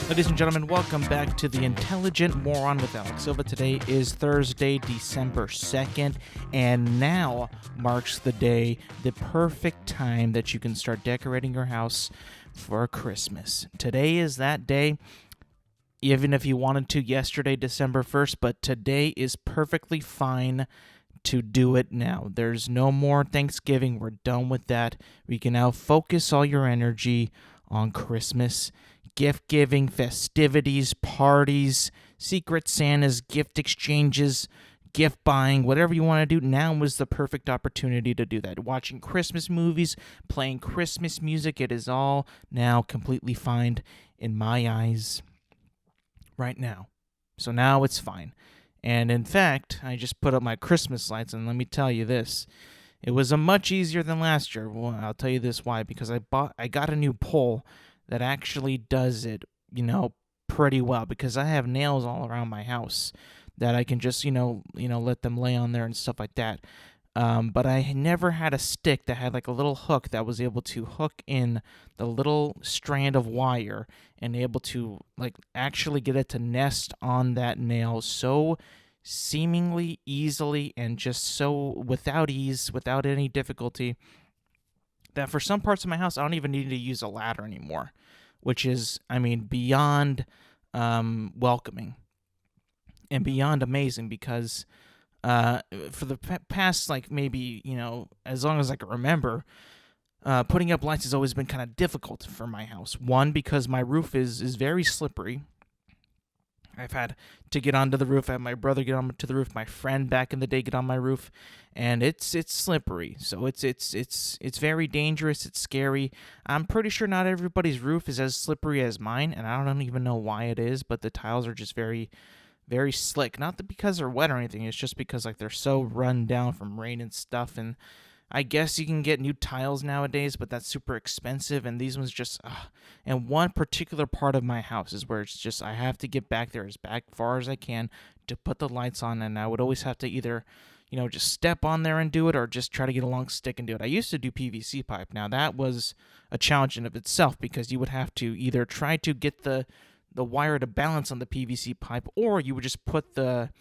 Ladies and gentlemen, welcome back to the Intelligent Moron with Alex Silva. Today is Thursday, December 2nd, and now marks the day, the perfect time that you can start decorating your house for Christmas. Today is that day, even if you wanted to yesterday, December 1st, but today is perfectly fine to do it now. There's no more Thanksgiving. We're done with that. We can now focus all your energy on Christmas. Gift giving, festivities, parties, secret Santas, gift exchanges, gift buying, whatever you want to do. Now is the perfect opportunity to do that. Watching Christmas movies, playing Christmas music, it is all now completely fine in my eyes right now. So now it's fine. And in fact, I just put up my Christmas lights, and let me tell you this. It was a much easier than last year. Well, I'll tell you this why. Because I got a new pole that actually does it, pretty well, because I have nails all around my house that I can just, let them lay on there and stuff like that. But I never had a stick that had like a little hook that was able to hook in the little strand of wire and able to like actually get it to nest on that nail so seemingly easily and just so without ease, without any difficulty, that for some parts of my house, I don't even need to use a ladder anymore, which is, beyond welcoming and beyond amazing because for the past, maybe, as long as I can remember, putting up lights has always been kind of difficult for my house. One, because my roof is very slippery. I've had to get onto the roof. I had my brother get onto the roof. My friend back in the day get on my roof, and it's slippery. So it's very dangerous. It's scary. I'm pretty sure not everybody's roof is as slippery as mine, and I don't even know why it is. But the tiles are just very, very slick. Not that because they're wet or anything. It's just because they're so run down from rain and stuff. And I guess you can get new tiles nowadays, but that's super expensive, and these ones just, and one particular part of my house is where it's just, I have to get back there as far as I can to put the lights on, and I would always have to either, just step on there and do it, or just try to get a long stick and do it. I used to do PVC pipe. Now, that was a challenge in of itself, because you would have to either try to get the wire to balance on the PVC pipe, or you would just put the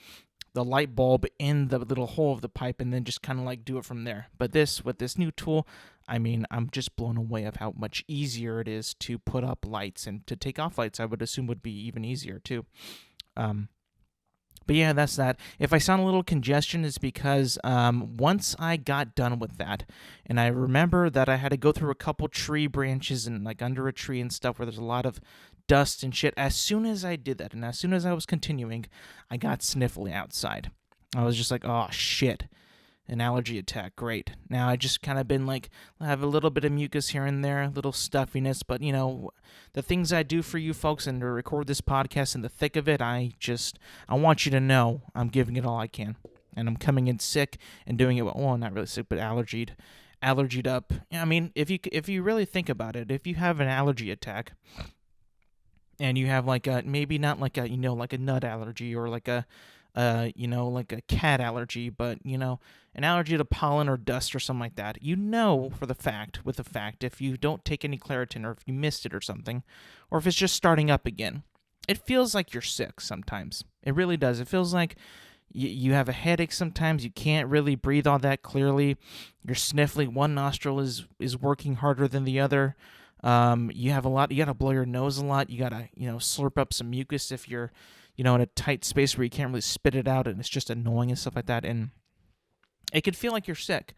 light bulb in the little hole of the pipe and then just kind of do it from there. But with this new tool, I'm just blown away of how much easier it is to put up lights, and to take off lights I would assume would be even easier too. But yeah, that's that. If I sound a little congestion, it's because once I got done with that, and I remember that I had to go through a couple tree branches and under a tree and stuff where there's a lot of dust and shit. As soon as I did that, and as soon as I was continuing, I got sniffly outside. I was just like, oh shit, an allergy attack, great. Now I just kind of been I have a little bit of mucus here and there, a little stuffiness, but the things I do for you folks and to record this podcast in the thick of it, I want you to know I'm giving it all I can, and I'm coming in sick and doing it, well, not really sick, but allergied up. If you really think about it, if you have an allergy attack, and you have maybe not like a nut allergy or like a cat allergy, but an allergy to pollen or dust or something like that, with the fact, if you don't take any Claritin, or if you missed it or something, or if it's just starting up again, it feels like you're sick sometimes. It really does. It feels like you have a headache sometimes. You can't really breathe all that clearly. You're sniffling. One nostril is working harder than the other. You gotta blow your nose a lot. You gotta, slurp up some mucus if you're, in a tight space where you can't really spit it out, and it's just annoying and stuff like that. And it can feel like you're sick.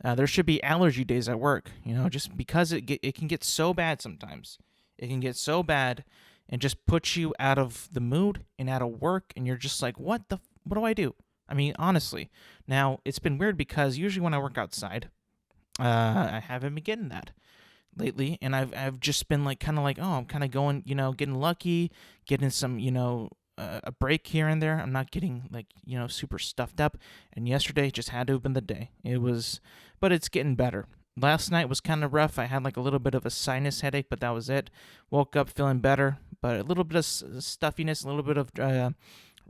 There should be allergy days at work, just because it can get so bad sometimes. It can get so bad and just put you out of the mood and out of work, and you're just like, what do I do? Honestly. Now, it's been weird because usually when I work outside, I haven't been getting that lately, and I've just been I'm kind of going, getting lucky, getting some, a break here and there. I'm not getting super stuffed up, and yesterday just had to have been the day. But it's getting better. Last night was kind of rough. I had a little bit of a sinus headache, but that was it. Woke up feeling better, but a little bit of stuffiness, a little bit of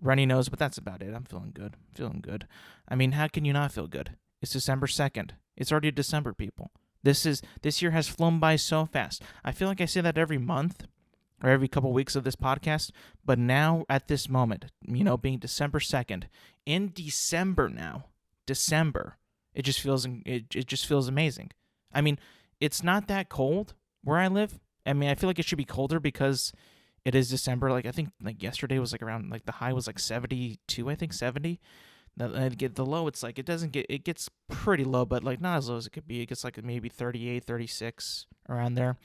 runny nose, but that's about it. I'm feeling good. Feeling good. I mean, how can you not feel good? It's December 2nd. It's already December, people. This year has flown by so fast. I feel like I say that every month or every couple weeks of this podcast, but now at this moment, being December 2nd, in December now, it just feels amazing. I mean, it's not that cold where I live. I mean, I feel like it should be colder because it is December. Like, I think like yesterday was like around, like the high was like 72, I think 70. The low, it's like it gets pretty low, but like not as low as it could be. It gets like maybe 38, 36 around there.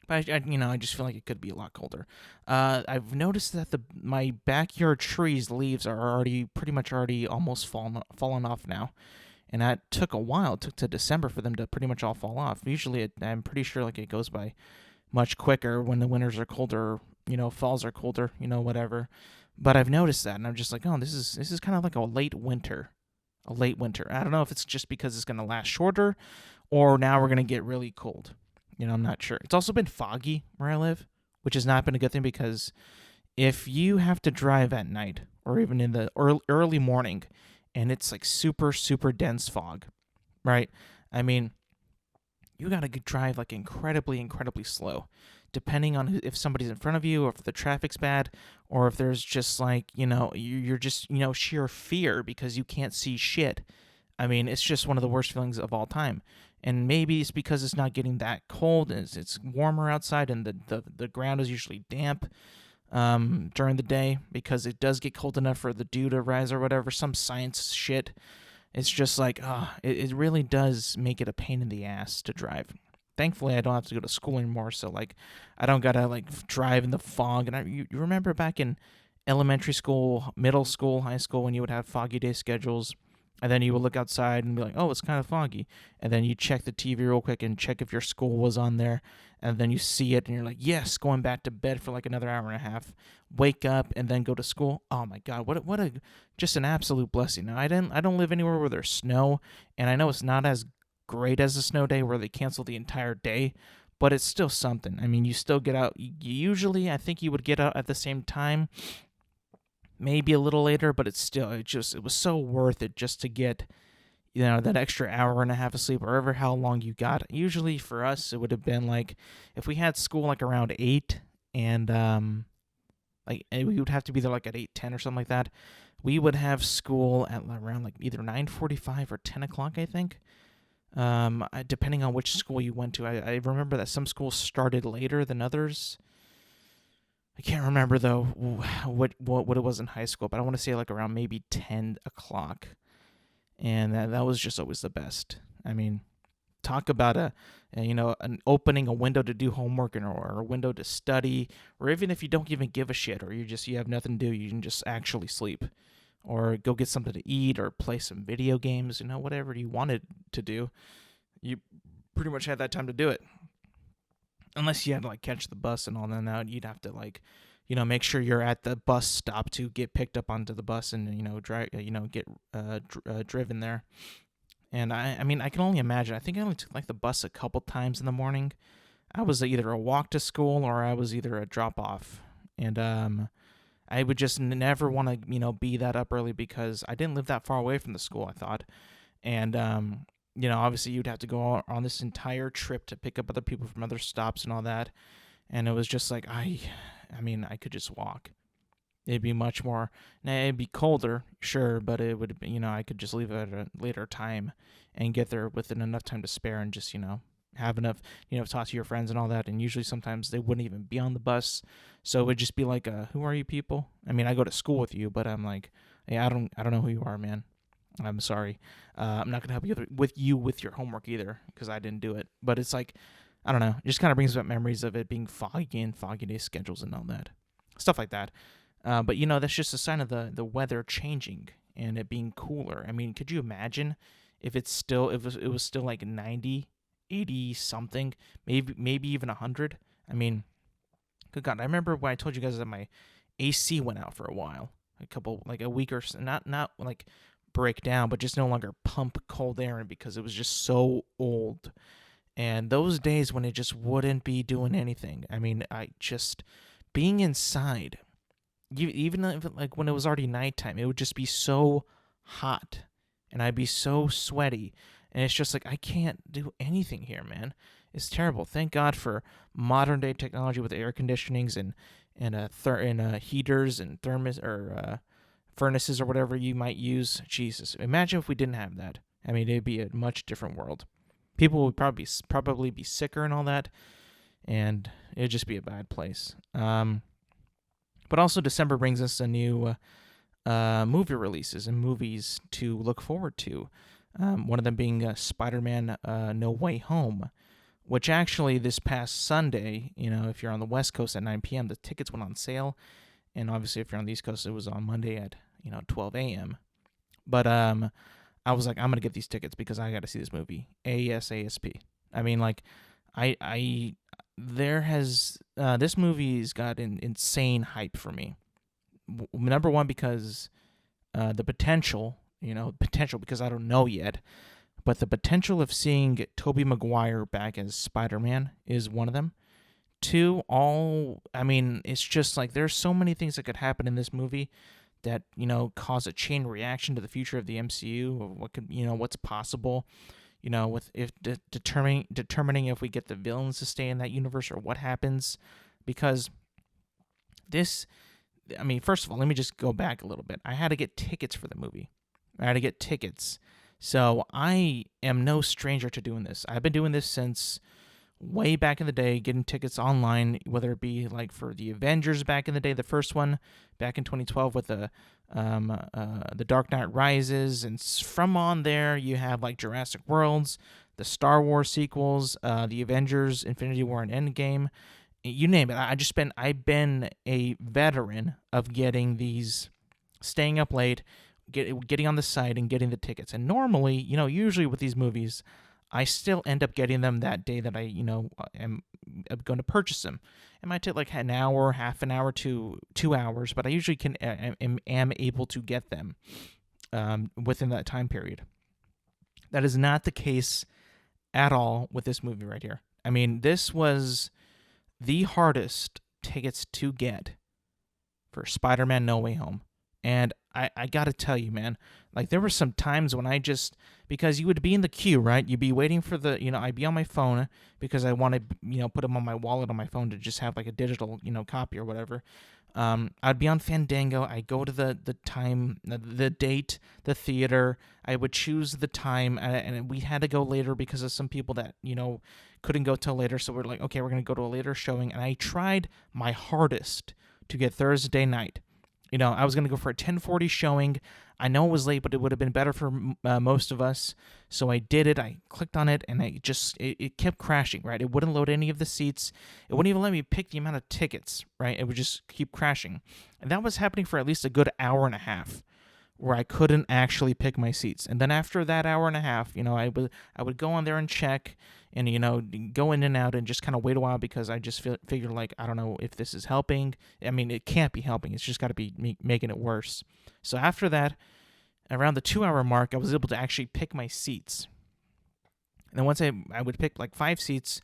But I just feel like it could be a lot colder. I've noticed that my backyard trees leaves are pretty much almost fallen off now, and that took a while. It took to December for them to pretty much all fall off. Usually, I'm pretty sure like it goes by much quicker when the winters are colder. Falls are colder. Whatever. But I've noticed that, and I'm just like, oh, this is kind of like a late winter. A late winter. I don't know if it's just because it's going to last shorter, or now we're going to get really cold. I'm not sure. It's also been foggy where I live, which has not been a good thing because if you have to drive at night or even in the early morning and it's like super, super dense fog, right? I mean, you got to drive like incredibly, incredibly slow, depending on if somebody's in front of you or if the traffic's bad or if there's just like, you're just, sheer fear because you can't see shit. I mean, it's just one of the worst feelings of all time. And maybe it's because it's not getting that cold and it's warmer outside and the ground is usually damp during the day because it does get cold enough for the dew to rise or whatever, some science shit. It's just like, it really does make it a pain in the ass to drive. Thankfully, I don't have to go to school anymore, so like I don't got to like drive in the fog. And you remember back in elementary school, middle school, high school when you would have foggy day schedules? And then you would look outside and be like, oh, it's kind of foggy. And then you check the TV real quick and check if your school was on there. And then you see it and you're like, yes, going back to bed for like another hour and a half. Wake up and then go to school. Oh my God, what just an absolute blessing. Now, I don't live anywhere where there's snow. And I know it's not as great as a snow day where they cancel the entire day. But it's still something. I mean, you still get out. Usually, I think you would get out at the same time. Maybe a little later, but it was so worth it just to get, that extra hour and a half of sleep, or how long you got. Usually for us, it would have been like, if we had school like around 8, and like we would have to be there like at 8:10 or something like that. We would have school at around like either 9:45 or 10 o'clock, I think. Depending on which school you went to. I remember that some schools started later than others. I can't remember, though, what it was in high school, but I want to say like around maybe 10 o'clock. And that was just always the best. I mean, talk about an opening a window to do homework or a window to study, or even if you don't even give a shit or you have nothing to do, you can just actually sleep or go get something to eat or play some video games, whatever you wanted to do. You pretty much had that time to do it. Unless you had to like catch the bus and all that, you'd have to like, make sure you're at the bus stop to get picked up onto the bus and get driven there. And I mean, I can only imagine. I think I only took like the bus a couple times in the morning. I was either a walk to school or I was either a drop off. And I would just never want to be that up early because I didn't live that far away from the school, I thought. And obviously you'd have to go on this entire trip to pick up other people from other stops and all that. And it was just like, I could just walk. It'd be much more, it'd be colder, sure, but it would be, I could just leave at a later time and get there within enough time to spare and just, have enough, talk to your friends and all that. And usually sometimes they wouldn't even be on the bus. So it would just be like, who are you people? I mean, I go to school with you, but I'm like, hey, I don't know who you are, man. I'm sorry. I'm not going to help you with your homework either because I didn't do it. But it's like, I don't know. It just kind of brings back memories of it being foggy and foggy day schedules and all that. Stuff like that. But, that's just a sign of the weather changing and it being cooler. I mean, could you imagine if it was still like 90, 80 something, maybe even 100? I mean, good God. I remember when I told you guys that my AC went out for a while. A week or so. Not like break down, but just no longer pump cold air in because it was just so old. And those days when it just wouldn't be doing anything. I mean, being inside even if, like, when it was already nighttime, it would just be so hot, and I'd be so sweaty, and it's just like I can't do anything here, man. It's terrible. Thank God for modern day technology with air conditionings and heaters and thermos or furnaces or whatever you might use. Jesus, imagine if we didn't have that. I mean, it'd be a much different world. People would probably be sicker and all that, and it'd just be a bad place. But also December brings us a new movie releases and movies to look forward to. One of them being Spider-Man No Way Home, which actually this past Sunday, if you're on the West Coast at 9 p.m., the tickets went on sale. And obviously if you're on the East Coast, it was on Monday at 12 a.m. But I was like, I'm going to get these tickets because I got to see this movie ASAP. I mean, like, this movie's got an insane hype for me. Number one, because the potential because I don't know yet, but the potential of seeing Tobey Maguire back as Spider-Man is one of them. Two, it's just like there's so many things that could happen in this movie that, cause a chain reaction to the future of the MCU, of what could, what's possible, with if determining if we get the villains to stay in that universe or what happens. Because first of all, let me just go back a little bit. I had to get tickets for the movie. So I am no stranger to doing this. I've been doing this since way back in the day, getting tickets online, whether it be like for the Avengers back in the day, the first one back in 2012 with the Dark Knight Rises, and from on there you have like Jurassic Worlds, the Star Wars sequels, the Avengers, Infinity War, and Endgame. You name it. I've been a veteran of getting these, staying up late, getting on the site and getting the tickets. And normally, usually with these movies, I still end up getting them that day that I, am going to purchase them. It might take like an hour, half an hour to 2 hours, but I usually am able to get them within that time period. That is not the case at all with this movie right here. I mean, this was the hardest tickets to get for Spider-Man No Way Home. And I got to tell you, man, like there were some times when because you would be in the queue, right? You'd be waiting for I'd be on my phone because I want to, put them on my wallet on my phone to just have like a digital, copy or whatever. I'd be on Fandango. I'd go to the time, the date, the theater. I would choose the time, and we had to go later because of some people that, couldn't go till later. So we're like, okay, we're going to go to a later showing. And I tried my hardest to get Thursday night. I was going to go for a 10:40 showing. I know it was late, but it would have been better for most of us. So I did it. I clicked on it, and it kept crashing, right? It wouldn't load any of the seats. It wouldn't even let me pick the amount of tickets, right? It would just keep crashing. And that was happening for at least a good hour and a half, where I couldn't actually pick my seats. And then after that hour and a half, I would go on there and check and, go in and out and just kind of wait a while because I just figured like, I don't know if this is helping. I mean, it can't be helping. It's just got to be making it worse. So after that, around the 2 hour mark, I was able to actually pick my seats. And then once I would pick like 5 seats,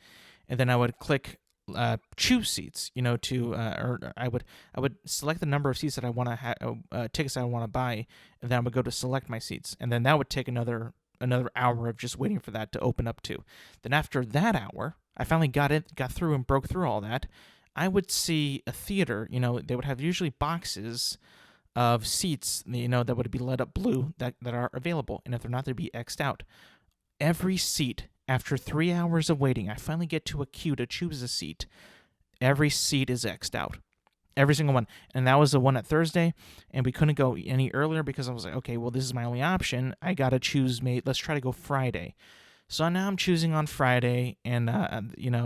and then I would click choose seats, or I would select the number of seats that I want to have, tickets that I want to buy, and then I would go to select my seats, and then that would take another hour of just waiting for that to open up too. Then after that hour, I finally got through and broke through all that. I would see a theater, they would have usually boxes of seats, that would be lit up blue that are available, and if they're not, they'd be X'd out. Every seat, after 3 hours of waiting, I finally get to a queue to choose a seat. Every seat is X'd out. Every single one. And that was the one at Thursday, and we couldn't go any earlier because I was like, okay, well, this is my only option. I got to choose, let's try to go Friday. So now I'm choosing on Friday, and,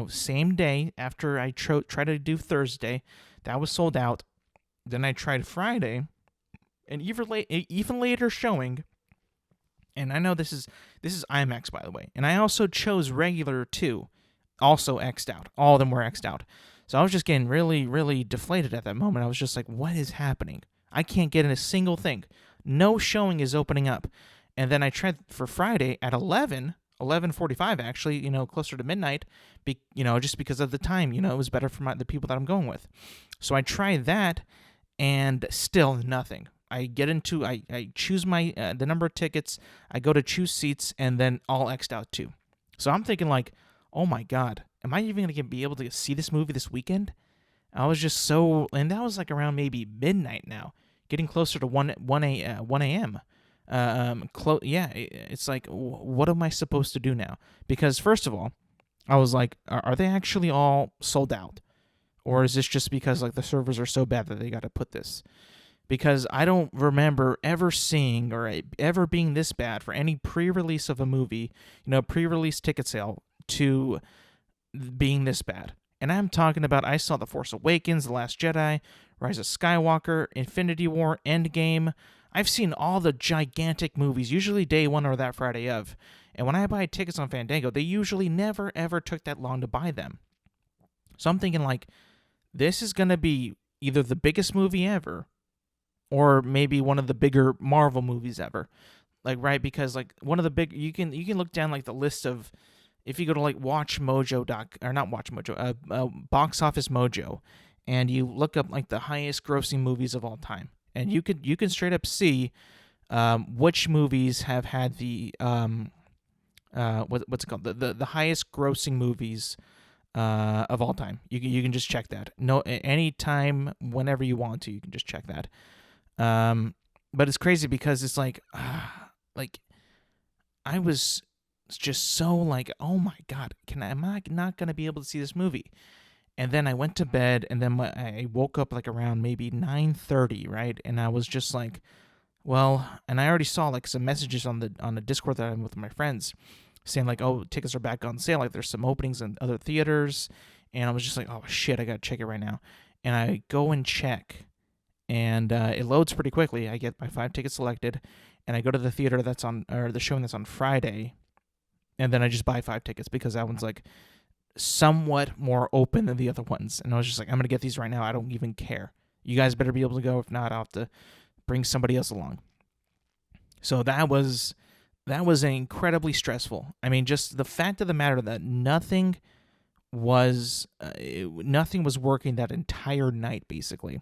same day after I tried to do Thursday, that was sold out. Then I tried Friday, and even later showing. And I know this is IMAX, by the way. And I also chose regular too, also X'd out. All of them were X'd out. So I was just getting really, really deflated at that moment. I was just like, what is happening? I can't get in a single thing. No showing is opening up. And then I tried for Friday at 11:45 actually, closer to midnight, just because of the time, it was better for the people that I'm going with. So I tried that, and still nothing. I choose my the number of tickets, I go to choose seats, and then all X'd out too. So I'm thinking like, oh my god, am I even gonna be able to see this movie this weekend? I was just so, and that was like around maybe midnight now, getting closer to 1 a.m. Yeah, it's like, what am I supposed to do now? Because first of all, I was like, are they actually all sold out? Or is this just because like the servers are so bad that they got to put this? Because I don't remember ever seeing or ever being this bad for any pre-release of a movie, pre-release ticket sale to being this bad. And I'm talking about, I saw The Force Awakens, The Last Jedi, Rise of Skywalker, Infinity War, Endgame. I've seen all the gigantic movies, usually day one or that Friday of. And when I buy tickets on Fandango, they usually never ever took that long to buy them. So I'm thinking like, this is going to be either the biggest movie ever or maybe one of the bigger Marvel movies ever. Like, right? Because like one of the big, you can look down like the list of, if you go to like Box Office Mojo, and you look up like the highest grossing movies of all time, and you can straight up see which movies have had the what's it called, the highest grossing movies of all time. You can just check that. No, anytime, whenever you want to, you can just check that. But it's crazy because it's like I was just so like, oh my god, am I not gonna be able to see this movie? And then I went to bed, and then I woke up like around maybe 9:30, right? And I was just like, well, and I already saw like some messages on the Discord that I'm with my friends saying like, oh, tickets are back on sale, like there's some openings in other theaters. And I was just like, oh shit, I gotta check it right now. And I go and check, and it loads pretty quickly. I get my 5 tickets selected, and I go to the theater that's on, or the showing that's on Friday, and then I just buy 5 tickets because that one's like somewhat more open than the other ones. And I was just like, I'm gonna get these right now. I don't even care. You guys better be able to go. If not, I'll have to bring somebody else along. So that was incredibly stressful. I mean, just the fact of the matter that nothing was working that entire night, basically.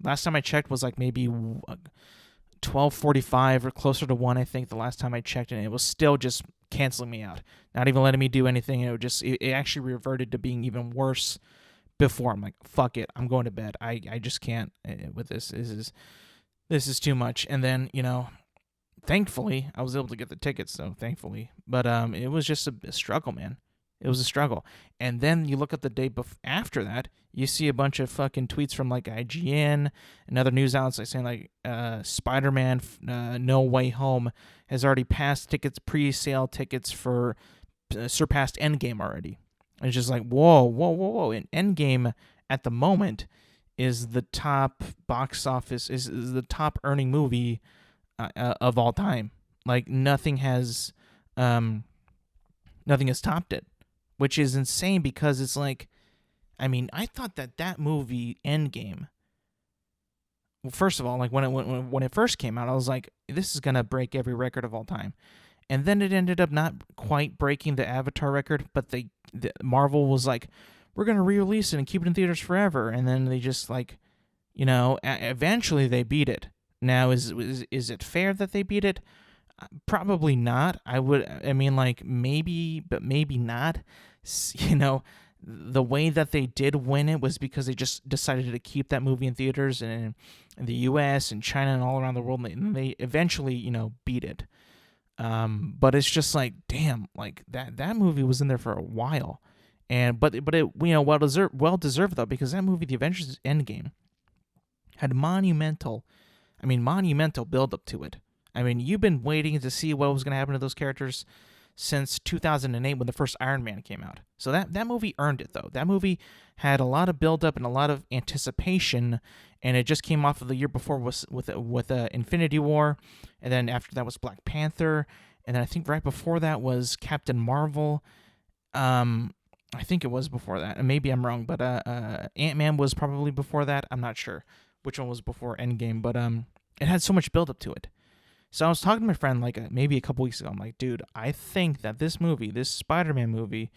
Last time I checked was like maybe 12:45 or closer to 1, I think, the last time I checked, and it was still just canceling me out, not even letting me do anything. It actually reverted to being even worse before. I'm like, fuck it, I'm going to bed. I just can't with this. This is too much. And then, thankfully, I was able to get the tickets, so thankfully. But it was just a struggle, man. It was a struggle. And then you look at the day after that, you see a bunch of fucking tweets from like IGN and other news outlets like saying like Spider-Man No Way Home has already passed pre-sale tickets for surpassed Endgame already. And it's just like, whoa. And Endgame at the moment is the top box office, is the top earning movie of all time. Like nothing has topped it, which is insane because it's like, I mean, I thought that movie Endgame, well, first of all, like when it first came out, I was like, this is gonna break every record of all time. And then it ended up not quite breaking the Avatar record, but the Marvel was like, we're gonna re-release it and keep it in theaters forever. And then they just like, eventually they beat it. Now, is it fair that they beat it? Probably not. Maybe, but maybe not. The way that they did win it was because they just decided to keep that movie in theaters in the U.S. and China and all around the world, and they eventually, beat it. But it's just like, damn, like that movie was in there for a while, but it well deserved though, because that movie, The Avengers Endgame, had monumental build up to it. I mean, you've been waiting to see what was going to happen to those characters since 2008 when the first Iron Man came out. So that movie earned it, though. That movie had a lot of build-up and a lot of anticipation, and it just came off of the year before with Infinity War, and then after that was Black Panther, and then I think right before that was Captain Marvel. I think it was before that, and maybe I'm wrong, but Ant-Man was probably before that. I'm not sure which one was before Endgame, but it had so much build-up to it. So I was talking to my friend like maybe a couple weeks ago. I'm like, dude, I think that this Spider-Man movie,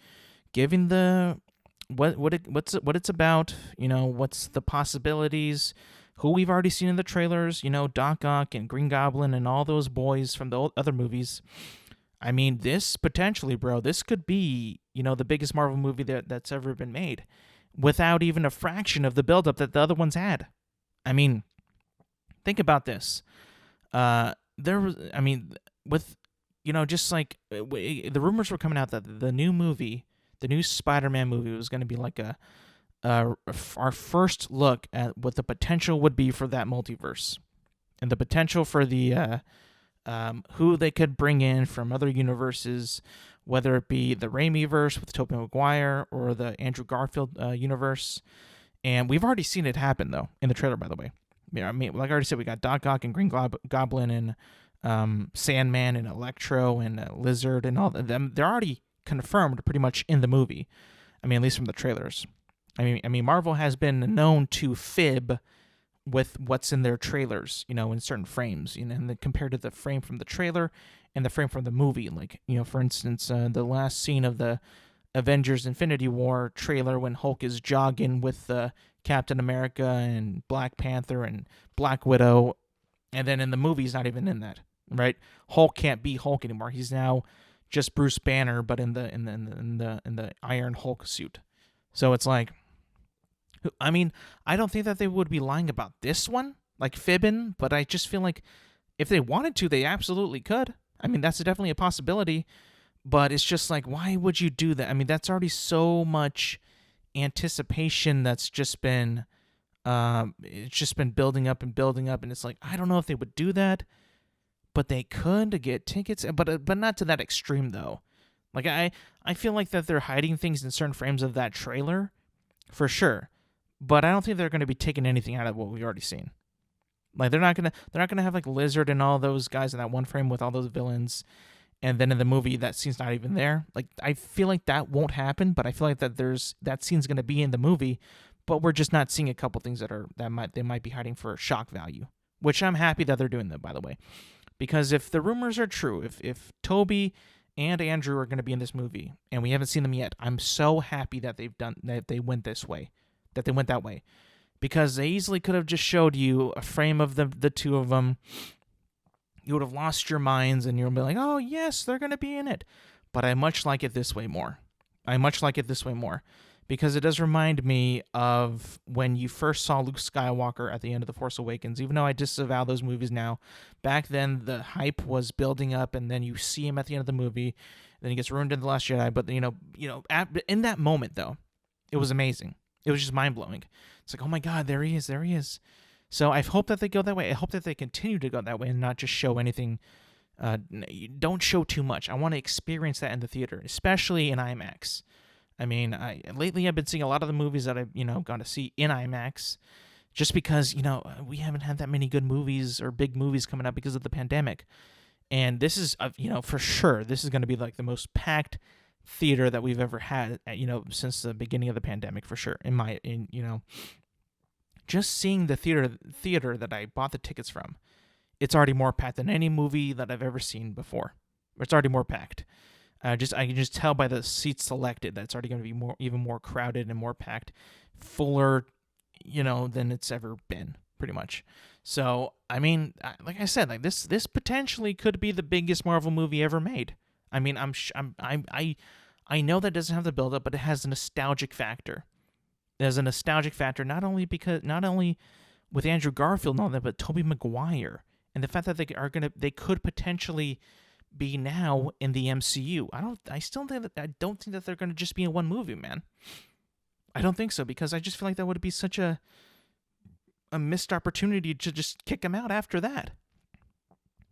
given the what it's about, what's the possibilities who we've already seen in the trailers, Doc Ock and Green Goblin and all those boys from the other movies. I mean, this potentially, bro, this could be, the biggest Marvel movie that's ever been made without even a fraction of the buildup that the other ones had. I mean, think about this. Just like the rumors were coming out that the new Spider-Man movie was going to be like our first look at what the potential would be for that multiverse and the potential for the who they could bring in from other universes, whether it be the Raimi-verse with Tobey Maguire or the Andrew Garfield universe. And we've already seen it happen, though, in the trailer, by the way. I mean, like I already said, we got Doc Ock and Green Goblin and Sandman and Electro and Lizard and all of them. They're already confirmed pretty much in the movie. I mean, at least from the trailers. I mean, Marvel has been known to fib with what's in their trailers, in certain frames, and compared to the frame from the trailer and the frame from the movie. Like, for instance, the last scene of the Avengers Infinity War trailer when Hulk is jogging with Captain America and Black Panther and Black Widow, and then in the movie he's not even in that, right? Hulk can't be Hulk anymore. He's now just Bruce Banner, but in the Iron Hulk suit. So it's like, I mean, I don't think that they would be lying about this one, like fibbing, but I just feel like if they wanted to, they absolutely could. I mean, that's definitely a possibility, but it's just like, why would you do that? I mean, that's already so much anticipation that's just been, it's just been building up, and it's like, I don't know if they would do that, but they could to get tickets, but not to that extreme though. Like I feel like that they're hiding things in certain frames of that trailer, for sure. But I don't think they're going to be taking anything out of what we've already seen. Like they're not gonna have like Lizard and all those guys in that one frame with all those villains, and then in the movie that scene's not even there. Like I feel like that won't happen, but I feel like that scene's going to be in the movie, but we're just not seeing a couple things they might be hiding for shock value, which I'm happy that they're doing that, by the way, because if the rumors are true, if Toby and Andrew are going to be in this movie and we haven't seen them yet, I'm so happy that they went this way. That they went that way, because they easily could have just showed you a frame of the two of them. You would have lost your minds, and you'll be like, "Oh yes, they're going to be in it." But I much like it this way more. Because it does remind me of when you first saw Luke Skywalker at the end of The Force Awakens. Even though I disavow those movies now, back then the hype was building up, and then you see him at the end of the movie, then he gets ruined in The Last Jedi. But in that moment though, it was amazing. It was just mind-blowing. It's like, oh my God, there he is. So I hope that they go that way. I hope that they continue to go that way and not just show anything. Don't show too much. I want to experience that in the theater, especially in IMAX. I mean, lately I've been seeing a lot of the movies that I've, got to see in IMAX just because, we haven't had that many good movies or big movies coming up because of the pandemic. And this is, for sure, this is going to be like the most packed theater that we've ever had, since the beginning of the pandemic, for sure. Just seeing the theater that I bought the tickets from, it's already more packed than any movie that I've ever seen before. It's already more packed. I can just tell by the seats selected that it's already going to be even more crowded and more packed, fuller, than it's ever been, pretty much. So, I mean, like I said, like this potentially could be the biggest Marvel movie ever made. I mean, I know that doesn't have the build-up, but it has a nostalgic factor. There's a nostalgic factor not only with Andrew Garfield and all that, but Tobey Maguire, and the fact that they could potentially be now in the MCU. I don't think that they're gonna just be in one movie, man. I don't think so, because I just feel like that would be such a missed opportunity to just kick them out after that.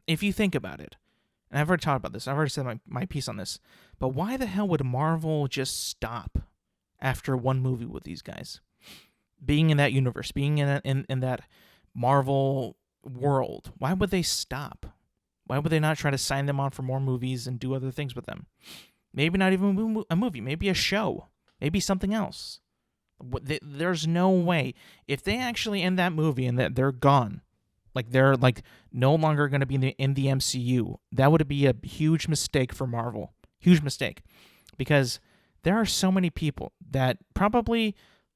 If you think about it. And I've already talked about this. I've already said my piece on this. But why the hell would Marvel just stop after one movie with these guys? Being in that universe, being in that Marvel world, why would they stop? Why would they not try to sign them on for more movies and do other things with them? Maybe not even a movie, maybe a show, maybe something else. There's no way. If they actually end that movie and that they're gone, like they're like no longer going to be in the MCU, that would be a huge mistake for Marvel. Huge mistake. Because there are so many people that probably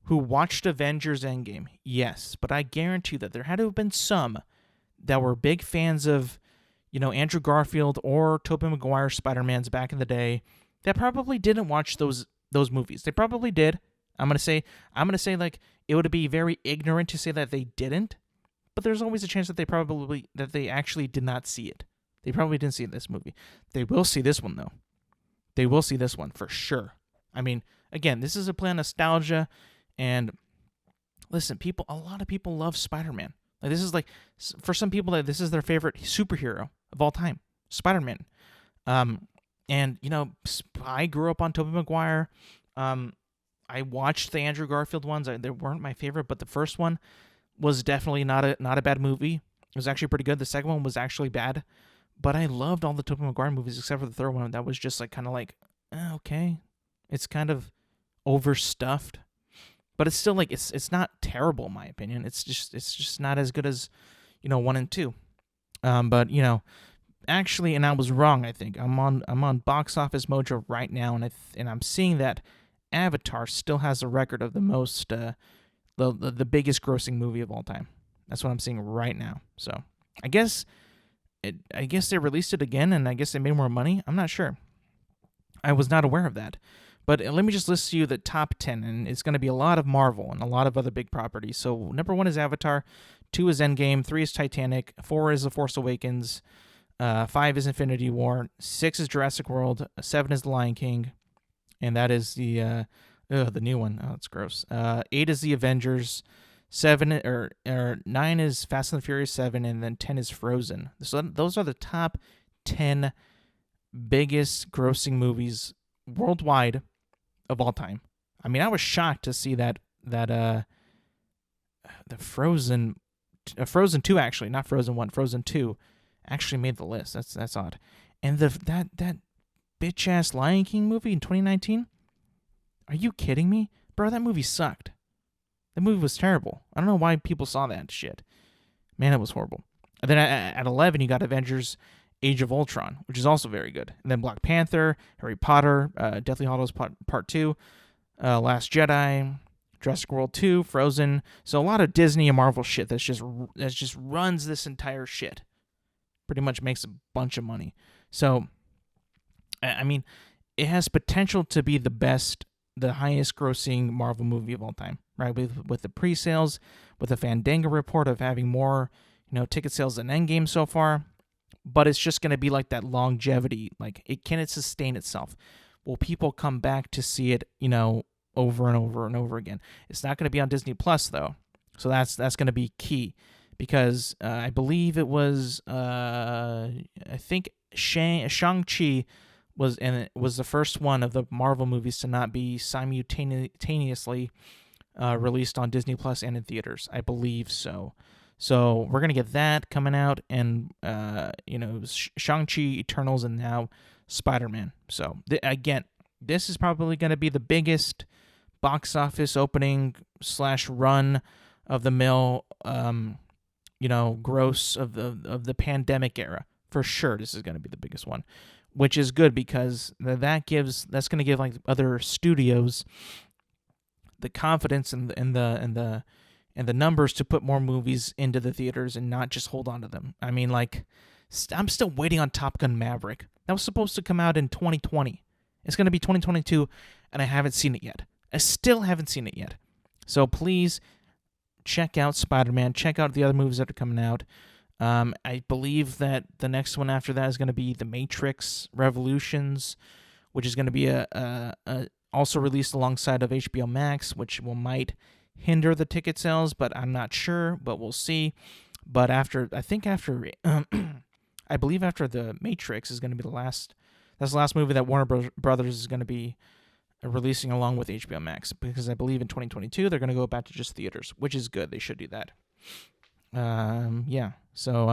who watched Avengers Endgame, yes, but I guarantee that there had to have been some that were big fans of, Andrew Garfield or Tobey Maguire Spider-Man's back in the day that probably didn't watch those movies. They probably did. I'm gonna say like it would be very ignorant to say that they didn't, but there's always a chance that they actually did not see it. They probably didn't see this movie. They will see this one though. They will see this one for sure. I mean, again, this is a play on nostalgia, and listen, a lot of people love Spider-Man. Like this is like for some people that this is their favorite superhero of all time, Spider-Man. And I grew up on Tobey Maguire. I watched the Andrew Garfield ones. They weren't my favorite, but the first one was definitely not a bad movie. It was actually pretty good. The second one was actually bad, but I loved all the Tobey Maguire movies except for the third one. That was just like kind of like okay, it's kind of overstuffed, but it's still like it's not terrible in my opinion. It's just not as good as 1 and 2. But actually, and I was wrong. I think I'm on Box Office Mojo right now, and I'm seeing that Avatar still has a record of the most the biggest grossing movie of all time. That's what I'm seeing right now. So I guess they released it again, and I guess they made more money. I'm not sure. I was not aware of that. But let me just list to you the top 10, and it's going to be a lot of Marvel and a lot of other big properties. So number 1 is Avatar, 2 is Endgame, 3 is Titanic, 4 is The Force Awakens, 5 is Infinity War, 6 is Jurassic World, 7 is The Lion King, and that is the new one. Oh, it's gross. 8 is The Avengers, 9 is Fast and the Furious 7, and then 10 is Frozen. So those are the top 10 biggest grossing movies worldwide of all time. I mean, I was shocked to see that the Frozen 2 actually, not Frozen 1, Frozen 2 actually made the list. That's odd. And that bitch ass Lion King movie in 2019? Are you kidding me? Bro, that movie sucked. That movie was terrible. I don't know why people saw that shit. Man, it was horrible. And then at 11 you got Avengers Age of Ultron, which is also very good. And then Black Panther, Harry Potter, Deathly Hallows Part 2, Last Jedi, Jurassic World 2, Frozen. So a lot of Disney and Marvel shit that just runs this entire shit. Pretty much makes a bunch of money. So, I mean, it has potential to be the highest grossing Marvel movie of all time, right? With the pre-sales, with the Fandango report of having more, ticket sales than Endgame so far. But it's just going to be like that longevity. Like, can it sustain itself? Will people come back to see it, over and over and over again? It's not going to be on Disney Plus though, so that's going to be key, because I believe it was I think Shang-Chi was the first one of the Marvel movies to not be simultaneously released on Disney Plus and in theaters. I believe so. So we're going to get that coming out, and, Shang-Chi, Eternals, and now Spider-Man. So, again, this is probably going to be the biggest box office opening / run of the mill, gross of the pandemic era. For sure, this is going to be the biggest one, which is good because that's going to give like other studios the confidence and the numbers to put more movies into the theaters and not just hold on to them. I mean, like, I'm still waiting on Top Gun Maverick. That was supposed to come out in 2020. It's going to be 2022, and I haven't seen it yet. I still haven't seen it yet. So please check out Spider-Man. Check out the other movies that are coming out. I believe that the next one after that is going to be The Matrix Revolutions, which is going to be also released alongside of HBO Max, which might hinder the ticket sales, but I'm not sure, but we'll see. But I believe after The Matrix is going to be that's the last movie that Warner Brothers is going to be releasing along with HBO Max, because I believe in 2022 they're going to go back to just theaters, which is good. They should do that. So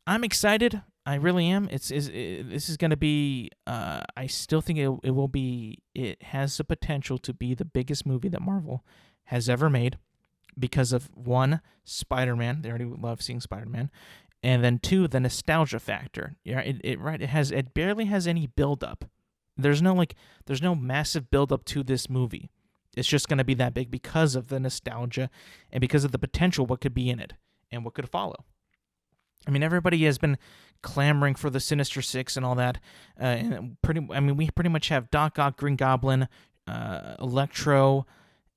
I'm excited. I really am. This is going to be, I still think it has the potential to be the biggest movie that Marvel has ever made, because of 1, Spider-Man. They already love seeing Spider-Man. And then 2, the nostalgia factor. Yeah, it barely has any build up. There's no massive build up to this movie. It's just going to be that big because of the nostalgia and because of the potential what could be in it and what could follow. I mean, everybody has been clamoring for the Sinister Six and all that. We pretty much have Doc Ock, Green Goblin, Electro,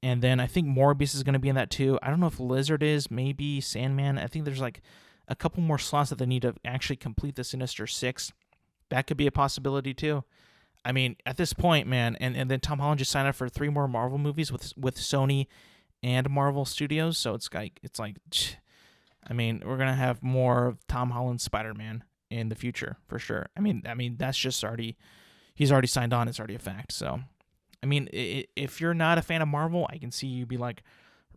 and then I think Morbius is going to be in that too. I don't know if Lizard is, maybe Sandman. I think there's like a couple more slots that they need to actually complete the Sinister Six. That could be a possibility too. I mean, at this point, man, and then Tom Holland just signed up for 3 more Marvel movies with Sony and Marvel Studios. So it's like, I mean, we're gonna have more of Tom Holland's Spider-Man in the future for sure. I mean, that's just he's already signed on. It's already a fact. So, I mean, if you're not a fan of Marvel, I can see you be like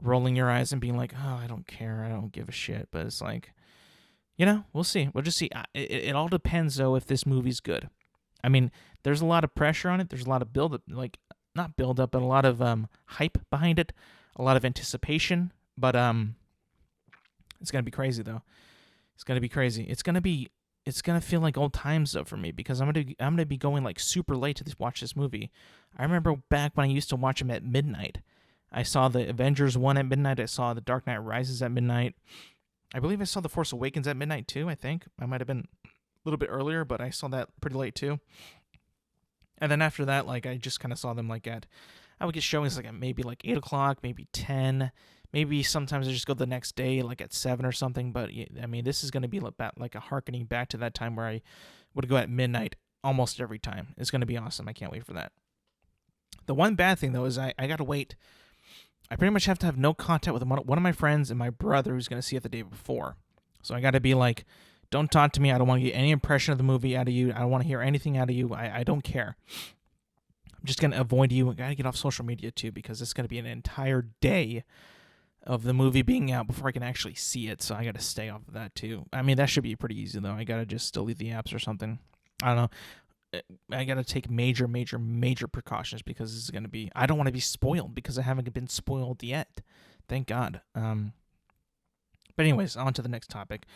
rolling your eyes and being like, oh, I don't care, I don't give a shit. But it's like, we'll see. We'll just see. It all depends though if this movie's good. I mean, there's a lot of pressure on it. There's a lot of build-up, like not build-up, but a lot of hype behind it, a lot of anticipation. But it's gonna be crazy though. It's gonna be crazy. It's gonna feel like old times though for me because I'm gonna be going like super late to watch this movie. I remember back when I used to watch them at midnight. I saw the Avengers 1 at midnight. I saw the Dark Knight Rises at midnight. I believe I saw the Force Awakens at midnight too. I think I might have been a little bit earlier, but I saw that pretty late too. And then after that, like I just kind of saw them I would get showings like at maybe like 8 o'clock, maybe 10, maybe sometimes I just go the next day like at 7 or something. But I mean, this is going to be like a harkening back to that time where I would go at midnight almost every time. It's going to be awesome. I can't wait for that. The one bad thing though is I got to wait. I pretty much have to have no contact with one of my friends and my brother who's going to see it the day before. So I got to be like, don't talk to me. I don't want to get any impression of the movie out of you. I don't want to hear anything out of you. I don't care. I'm just going to avoid you. I got to get off social media too because it's going to be an entire day of the movie being out before I can actually see it. So I got to stay off of that too. I mean, that should be pretty easy though. I got to just delete the apps or something. I don't know. I got to take major precautions because this is going to be, I don't want to be spoiled because I haven't been spoiled yet. Thank God. But anyways, on to the next topic.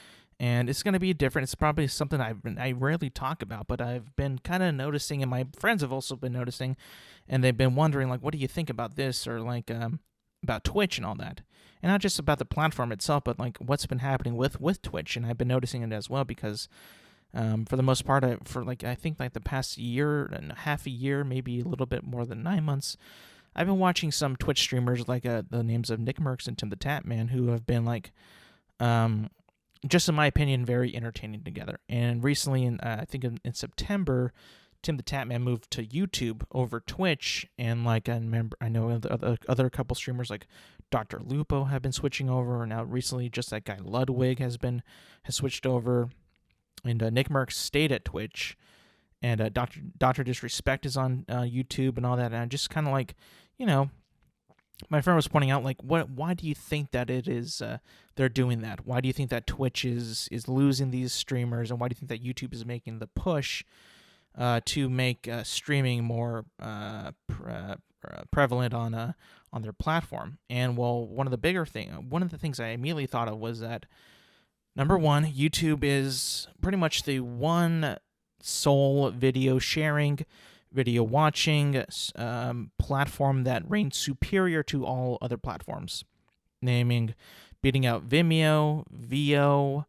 And it's going to be different. It's probably something I rarely talk about, but I've been kind of noticing, and my friends have also been noticing, and they've been wondering, like, what do you think about this, or like about Twitch and all that, and not just about the platform itself, but like what's been happening with Twitch, and I've been noticing it as well because, for the most part, I think the past year and half a year, maybe a little bit more than 9 months, I've been watching some Twitch streamers like the names of Nick Merckx and Tim the Tap Man who have been like, just in my opinion, very entertaining together. And recently, I think in September, Tim the Tap Man moved to YouTube over Twitch, and like I know other couple streamers like Dr. Lupo have been switching over, and now recently just that guy Ludwig has switched over, and Nick Merckx stayed at Twitch, and Dr. Disrespect is on YouTube and all that, and I'm just kind of like, my friend was pointing out, like, why do you think that it is they're doing that? Why do you think that Twitch is losing these streamers, and why do you think that YouTube is making the push to make streaming more prevalent on their platform? And well, one of the things I immediately thought of was that, number one, YouTube is pretty much the one sole video sharing, video watching platform that reigns superior to all other platforms, beating out Vimeo, VO,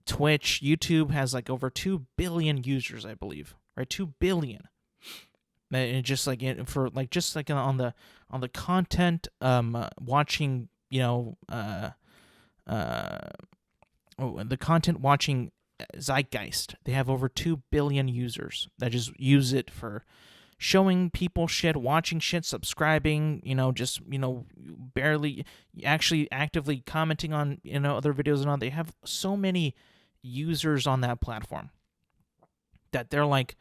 Twitch. YouTube has like over 2 billion users, I believe, right? 2 billion. And just like on the content watching, the content watching zeitgeist, they have over 2 billion users that just use it for showing people shit, watching shit, subscribing, barely actually actively commenting on other videos and all. They have so many users on that platform that they're like,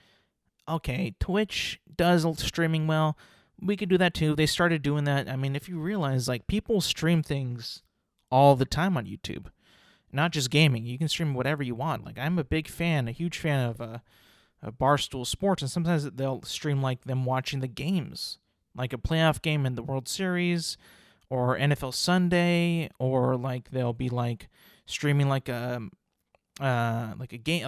okay, Twitch does streaming well, we could do that too. They started doing that. I mean, if you realize, like, people stream things all the time on YouTube. Not just gaming. You can stream whatever you want. Like, I'm a huge fan of Barstool Sports, and sometimes they'll stream like them watching the games, like a playoff game in the World Series, or NFL Sunday, or like they'll be like streaming like a game,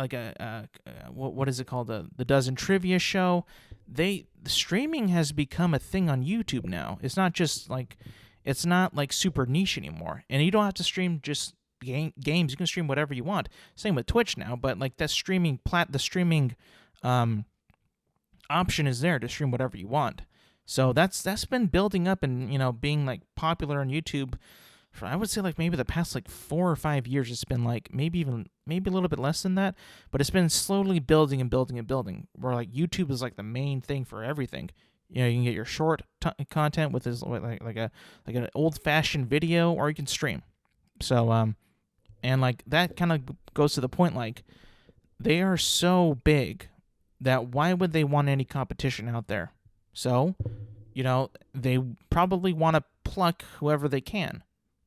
what is it called, the Dozen Trivia show. streaming has become a thing on YouTube now. It's not super niche anymore. And you don't have to stream just games. You can stream whatever you want. Same with Twitch now, but like the streaming option is there to stream whatever you want. So that's been building up and being like popular on YouTube for, I would say, like maybe the past like 4 or 5 years. It's been like maybe a little bit less than that, but it's been slowly building and building and building. Where like YouTube is like the main thing for everything. You can get your short content with this like an old fashioned video, or you can stream. So and like that kind of goes to the point, like they are so big that why would they want any competition out there? So, they probably want to pluck whoever they can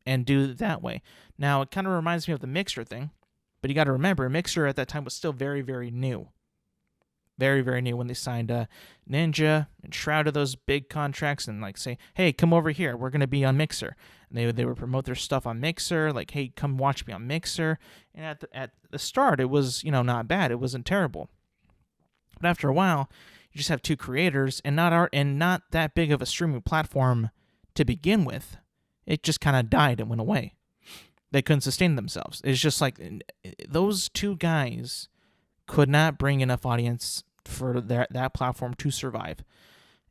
and do it that way. Now, it kind of reminds me of the Mixer thing, but you got to remember, Mixer at that time was still very, very new. Very, very new when they signed Ninja and Shroud of those big contracts and like say, hey, come over here, we're going to be on Mixer. And they would promote their stuff on Mixer, like, hey, come watch me on Mixer. And at the start, it was, not bad. It wasn't terrible. But after a while, you just have two creators and not that big of a streaming platform to begin with. It just kind of died and went away. They couldn't sustain themselves. It's just like those two guys could not bring enough audience for that platform to survive.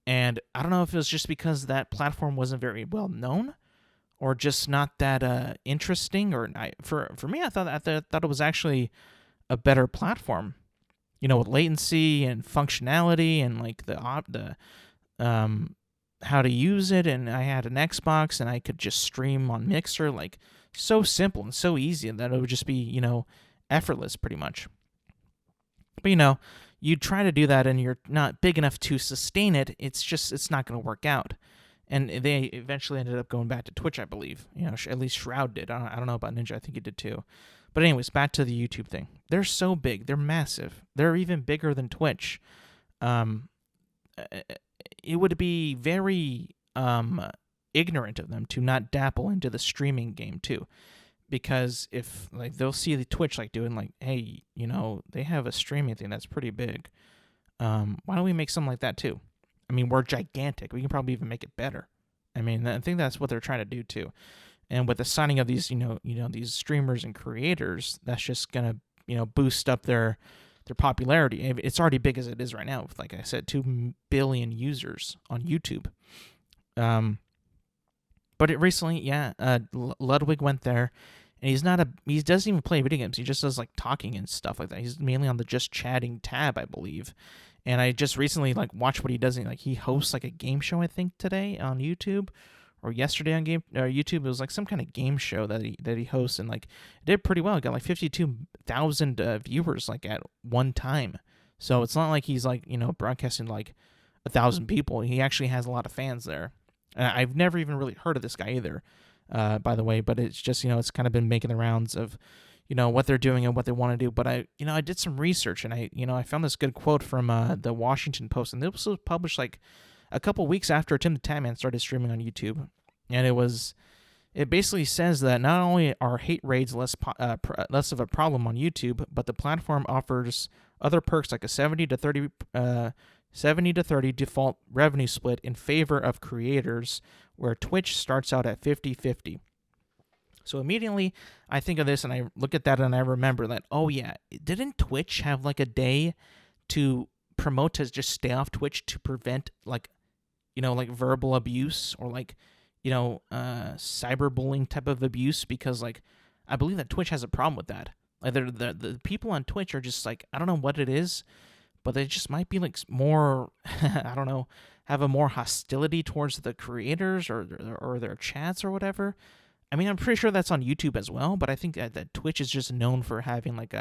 And I don't know if it was just because that platform wasn't very well known, or just not that interesting. Or for me, I thought it was actually a better platform. With latency and functionality and like the how to use it, and I had an Xbox and I could just stream on Mixer, like so simple and so easy that it would just be effortless pretty much. But you try to do that and you're not big enough to sustain it. It's not going to work out. And they eventually ended up going back to Twitch, I believe. At least Shroud did. I don't know about Ninja. I think he did too. But anyways, back to the YouTube thing. They're so big. They're massive. They're even bigger than Twitch. It would be very ignorant of them to not dabble into the streaming game too. Because if like they'll see the Twitch like doing like, hey, they have a streaming thing that's pretty big. Why don't we make something like that too? I mean, we're gigantic. We can probably even make it better. I mean, I think that's what they're trying to do too. And with the signing of these, these streamers and creators, that's just gonna, boost up their popularity. It's already big as it is right now, with, like I said, 2 billion users on YouTube. But recently, Ludwig went there, and he doesn't even play video games. He just does like talking and stuff like that. He's mainly on the just chatting tab, I believe. And I just recently like watched what he does. He hosts like a game show, I think today on YouTube, or yesterday on YouTube. It was like some kind of game show that he hosts, and like it did pretty well. It got like 52,000 viewers like at one time. So it's not like he's like broadcasting like 1,000 people. He actually has a lot of fans there. I've never even really heard of this guy either, by the way. But it's just it's kind of been making the rounds of what they're doing and what they want to do. But I did some research, and I found this good quote from the Washington Post, and this was published like a couple weeks after Tim the Tatman started streaming on YouTube. And it basically says that not only are hate raids less of a problem on YouTube, but the platform offers other perks like a 70 to 30 default revenue split in favor of creators, where Twitch starts out at 50-50. So immediately I think of this and I look at that and I remember that, oh yeah, didn't Twitch have like a day to promote to just stay off Twitch to prevent like verbal abuse or like cyberbullying type of abuse? Because like I believe that Twitch has a problem with that. Like the people on Twitch are just like, I don't know what it is, but they just might be like more I don't know, have a more hostility towards the creators or their chats or whatever. I mean, I'm pretty sure that's on YouTube as well, but I think that Twitch is just known for having like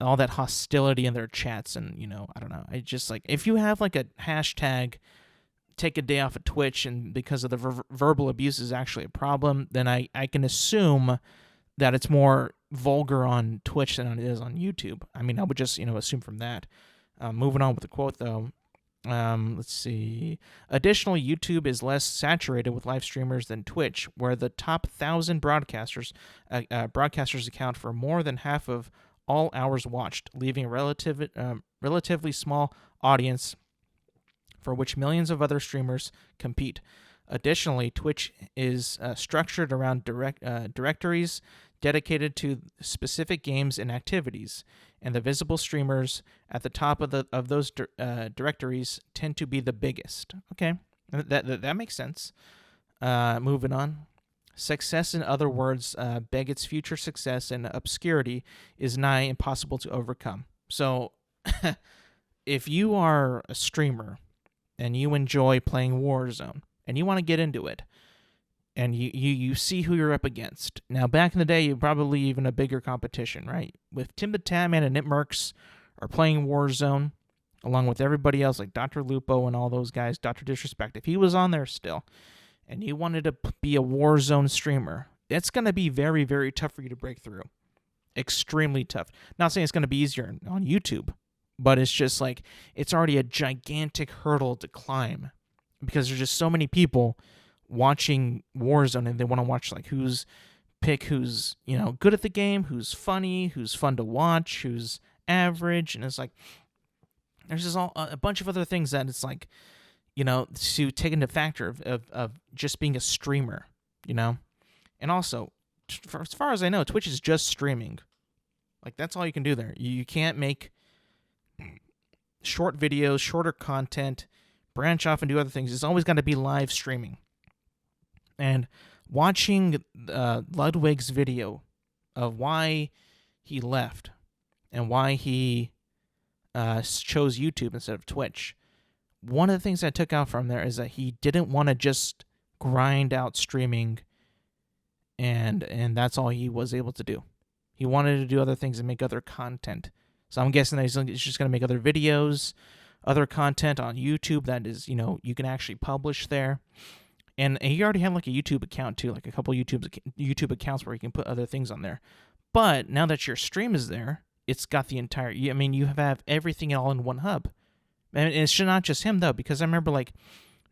all that hostility in their chats, and I don't know. I just like, if you have like a hashtag take a day off of Twitch and because of the verbal abuse is actually a problem, then I can assume that it's more vulgar on Twitch than it is on YouTube. I mean, I would just assume from that. Moving on with the quote though. Let's see. Additionally, YouTube is less saturated with live streamers than Twitch, where the top 1,000 broadcasters account for more than half of all hours watched, leaving a relatively small audience for which millions of other streamers compete. Additionally, Twitch is structured around directories dedicated to specific games and activities, and the visible streamers at the top of those directories tend to be the biggest. Okay, that makes sense. Moving on. Success, in other words, Begit's future success and obscurity is nigh impossible to overcome. So, if you are a streamer and you enjoy playing Warzone and you want to get into it, and you see who you're up against. Now, back in the day, you probably even a bigger competition, right? With Tim the Tatman and Nitmerks are playing Warzone, along with everybody else, like Dr. Lupo and all those guys, Dr. Disrespect. If he was on there still, and you wanted to be a Warzone streamer, it's going to be very, very tough for you to break through. Extremely tough. Not saying it's going to be easier on YouTube, but it's just like, it's already a gigantic hurdle to climb because there's just so many people watching Warzone, and they want to watch like who's good at the game, who's funny, who's fun to watch, who's average, and it's like there's just a bunch of other things that it's like, to take into factor of just being a streamer, and also as far as I know, Twitch is just streaming. Like, that's all you can do there. You can't make short videos, shorter content, branch off and do other things. It's always got to be live streaming. And watching Ludwig's video of why he left and why he chose YouTube instead of Twitch, one of the things I took out from there is that he didn't want to just grind out streaming and that's all he was able to do. He wanted to do other things and make other content. So I'm guessing that he's just going to make other videos, other content on YouTube that is, you can actually publish there. And he already had like a YouTube account too, like a couple YouTube accounts where you can put other things on there. But now that your stream is there, it's got the entire, you have everything all in one hub. And it's not just him though, because I remember like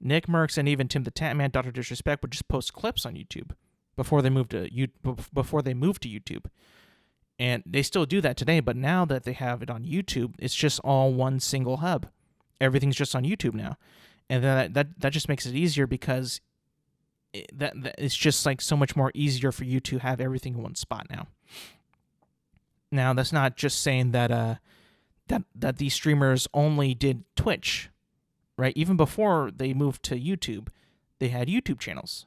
Nick Merckx and even Tim the Tatman, Dr. Disrespect would just post clips on YouTube before they moved to YouTube. And they still do that today, but now that they have it on YouTube, it's just all one single hub. Everything's just on YouTube now. And then that just makes it easier because that it's just like so much more easier for you to have everything in one spot now. Now, that's not just saying that that these streamers only did Twitch, right? Even before they moved to YouTube, they had YouTube channels,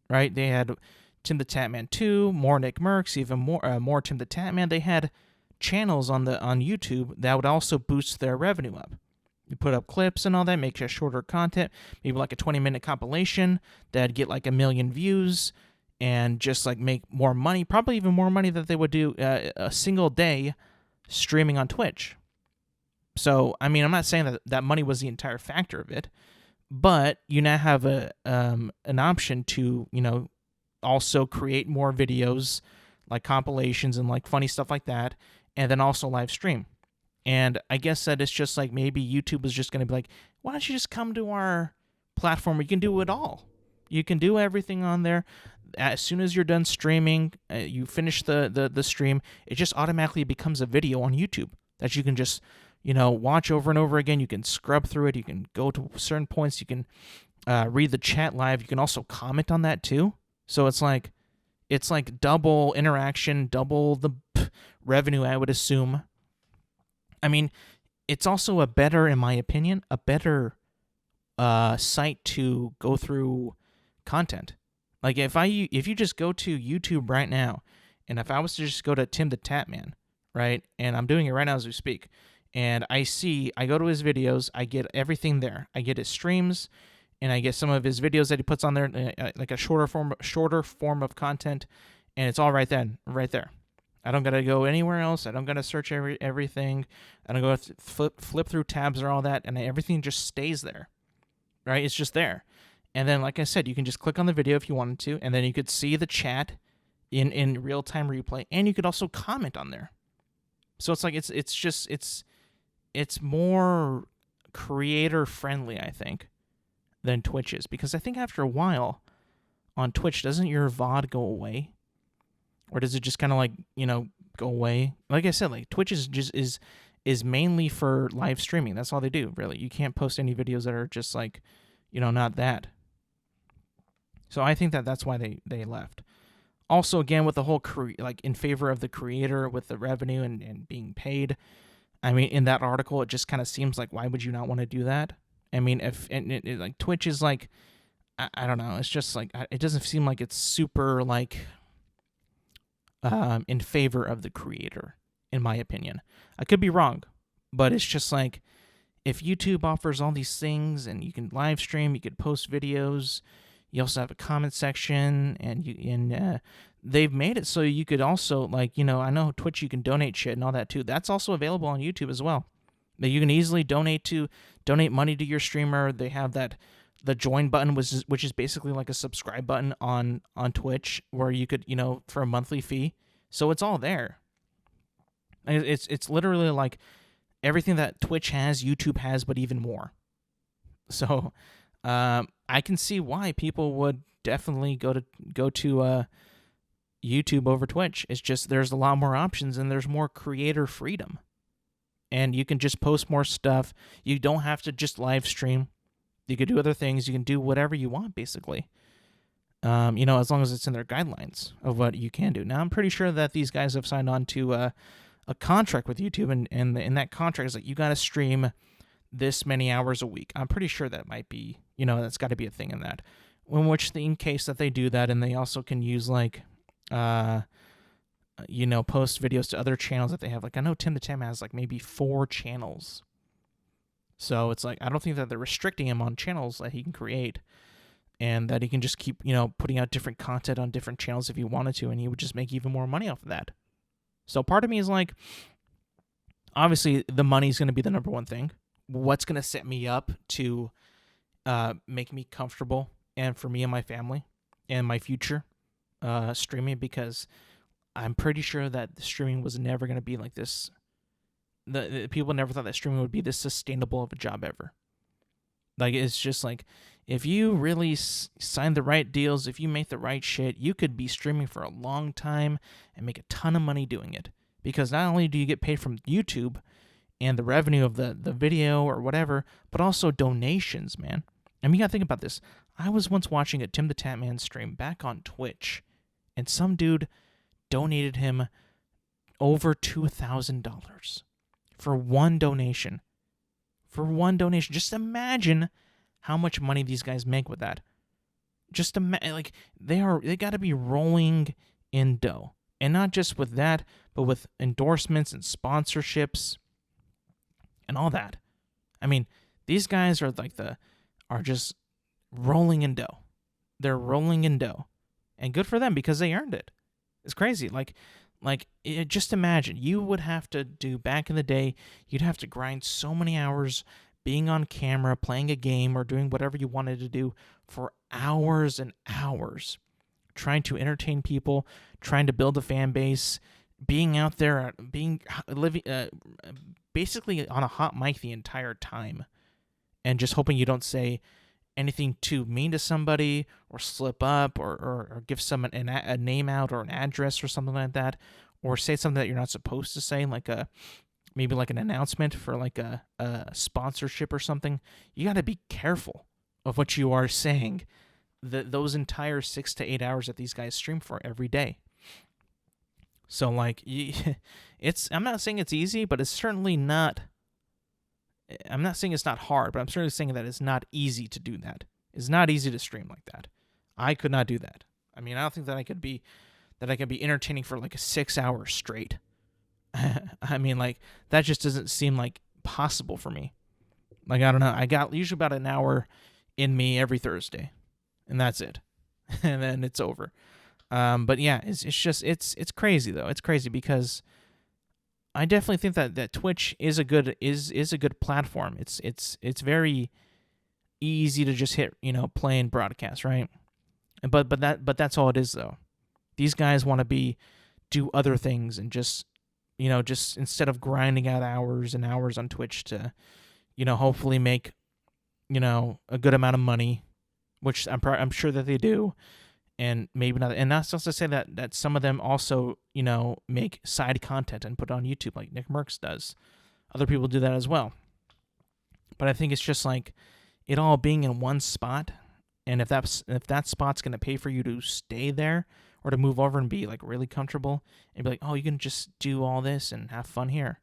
right? They had Tim the Tatman 2, more Nick Merckx, even more Tim the Tatman. They had channels on YouTube that would also boost their revenue up. You put up clips and all that, make a shorter content, maybe like a 20-minute compilation that'd get like 1 million views and just like make more money, probably even more money that they would do a single day streaming on Twitch. So, I'm not saying that money was the entire factor of it, but you now have an option to, also create more videos like compilations and like funny stuff like that, and then also live stream. And I guess that it's just like maybe YouTube was just going to be like, why don't you just come to our platform where you can do it all? You can do everything on there. As soon as you're done streaming, you finish the stream, it just automatically becomes a video on YouTube that you can just, watch over and over again. You can scrub through it. You can go to certain points. You can read the chat live. You can also comment on that too. So it's like double interaction, double the revenue, I would assume. It's also in my opinion, a better site to go through content. Like if you just go to YouTube right now, and if I was to just go to Tim the Tatman, right, and I'm doing it right now as we speak, and I go to his videos, I get everything there. I get his streams, and I get some of his videos that he puts on there, like a shorter form of content, and it's all right there. I don't gotta go anywhere else. I don't gotta search everything. I don't go flip through tabs or all that, and everything just stays there, right? It's just there. And then, like I said, you can just click on the video if you wanted to, and then you could see the chat in real-time replay, and you could also comment on there. So it's like it's more creator-friendly, I think, than Twitch is. Because I think after a while on Twitch, doesn't your VOD go away? Or does it just kind of like, go away? Like I said, like Twitch is is mainly for live streaming. That's all they do, really. You can't post any videos that are just like, not that. So I think that that's why they left. Also, again, with the whole in favor of the creator with the revenue and being paid. I mean, in that article, it just kind of seems like, why would you not want to do that? I mean, like Twitch is like, I don't know. It's just like, it doesn't seem like it's super like in favor of the creator, in my opinion. I could be wrong, but it's just like, if YouTube offers all these things and you can live stream, you could post videos, you also have a comment section, and they've made it so you could also, like, I know Twitch, you can donate shit and all that too. That's also available on YouTube as well. That you can easily donate money to your streamer. They have the join button, which is basically like a subscribe button on Twitch, where you could, for a monthly fee. So it's all there. It's literally like everything that Twitch has, YouTube has, but even more. So I can see why people would definitely go to YouTube over Twitch. It's just there's a lot more options and there's more creator freedom. And you can just post more stuff. You don't have to just live stream. You could do other things. You can do whatever you want, basically. As long as it's in their guidelines of what you can do. Now, I'm pretty sure that these guys have signed on to a contract with YouTube, and in that contract is like, you got to stream this many hours a week. I'm pretty sure that might be, that's got to be a thing in that. In case that they do that, and they also can use like, post videos to other channels that they have. Like, I know Tim the Tam has like maybe 4 channels. So it's like, I don't think that they're restricting him on channels that he can create, and that he can just keep, putting out different content on different channels if he wanted to, and he would just make even more money off of that. So part of me is like, obviously the money's going to be the number one thing. What's going to set me up to make me comfortable, and for me and my family and my future streaming, because I'm pretty sure that streaming was never going to be like this. The people never thought that streaming would be this sustainable of a job ever. Like, it's just like, if you really sign the right deals, if you make the right shit, you could be streaming for a long time and make a ton of money doing it. Because not only do you get paid from YouTube and the revenue of the video or whatever, but also donations, man. I mean, you gotta think about this. I was once watching a Tim the Tap Man stream back on Twitch, and some dude donated him over $2,000 for one donation. Just imagine how much money these guys make with that. Just like, they got to be rolling in dough, and not just with that, but with endorsements and sponsorships and all that. I mean, these guys are just rolling in dough. They're rolling in dough, and good for them, because they earned it. It's crazy. Just imagine, you would have to do, back in the day, you'd have to grind so many hours being on camera, playing a game, or doing whatever you wanted to do for hours and hours, trying to entertain people, trying to build a fan base, being out there, living basically on a hot mic the entire time, and just hoping you don't say anything too mean to somebody, or slip up, or give someone a name out, or an address, or something like that, or say something that you're not supposed to say, like maybe like an announcement for like a sponsorship or something. You got to be careful of what you are saying those entire 6 to 8 hours that these guys stream for every day. So like, I'm not saying it's easy, but it's certainly not. I'm not saying it's not hard, but I'm certainly saying that it's not easy to do that. It's not easy to stream like that. I could not do that. I mean, I don't think that I could be entertaining for like 6 hours straight. I mean, like, that just doesn't seem like possible for me. Like, I don't know. I got usually about an hour in me every Thursday, and that's it. And then it's over. But yeah, it's crazy though. It's crazy because I definitely think that Twitch is a good platform. It's very easy to just hit, play and broadcast, right? But that's all it is though. These guys want to do other things, and just instead of grinding out hours and hours on Twitch to, hopefully make, a good amount of money, which I'm sure that they do, and maybe not. And that's also to say that some of them also, make side content and put it on YouTube, like Nick Merckx does. Other people do that as well. But I think it's just like it all being in one spot, and if that spot's going to pay for you to stay there or to move over and be like really comfortable and be like, oh, you can just do all this and have fun here.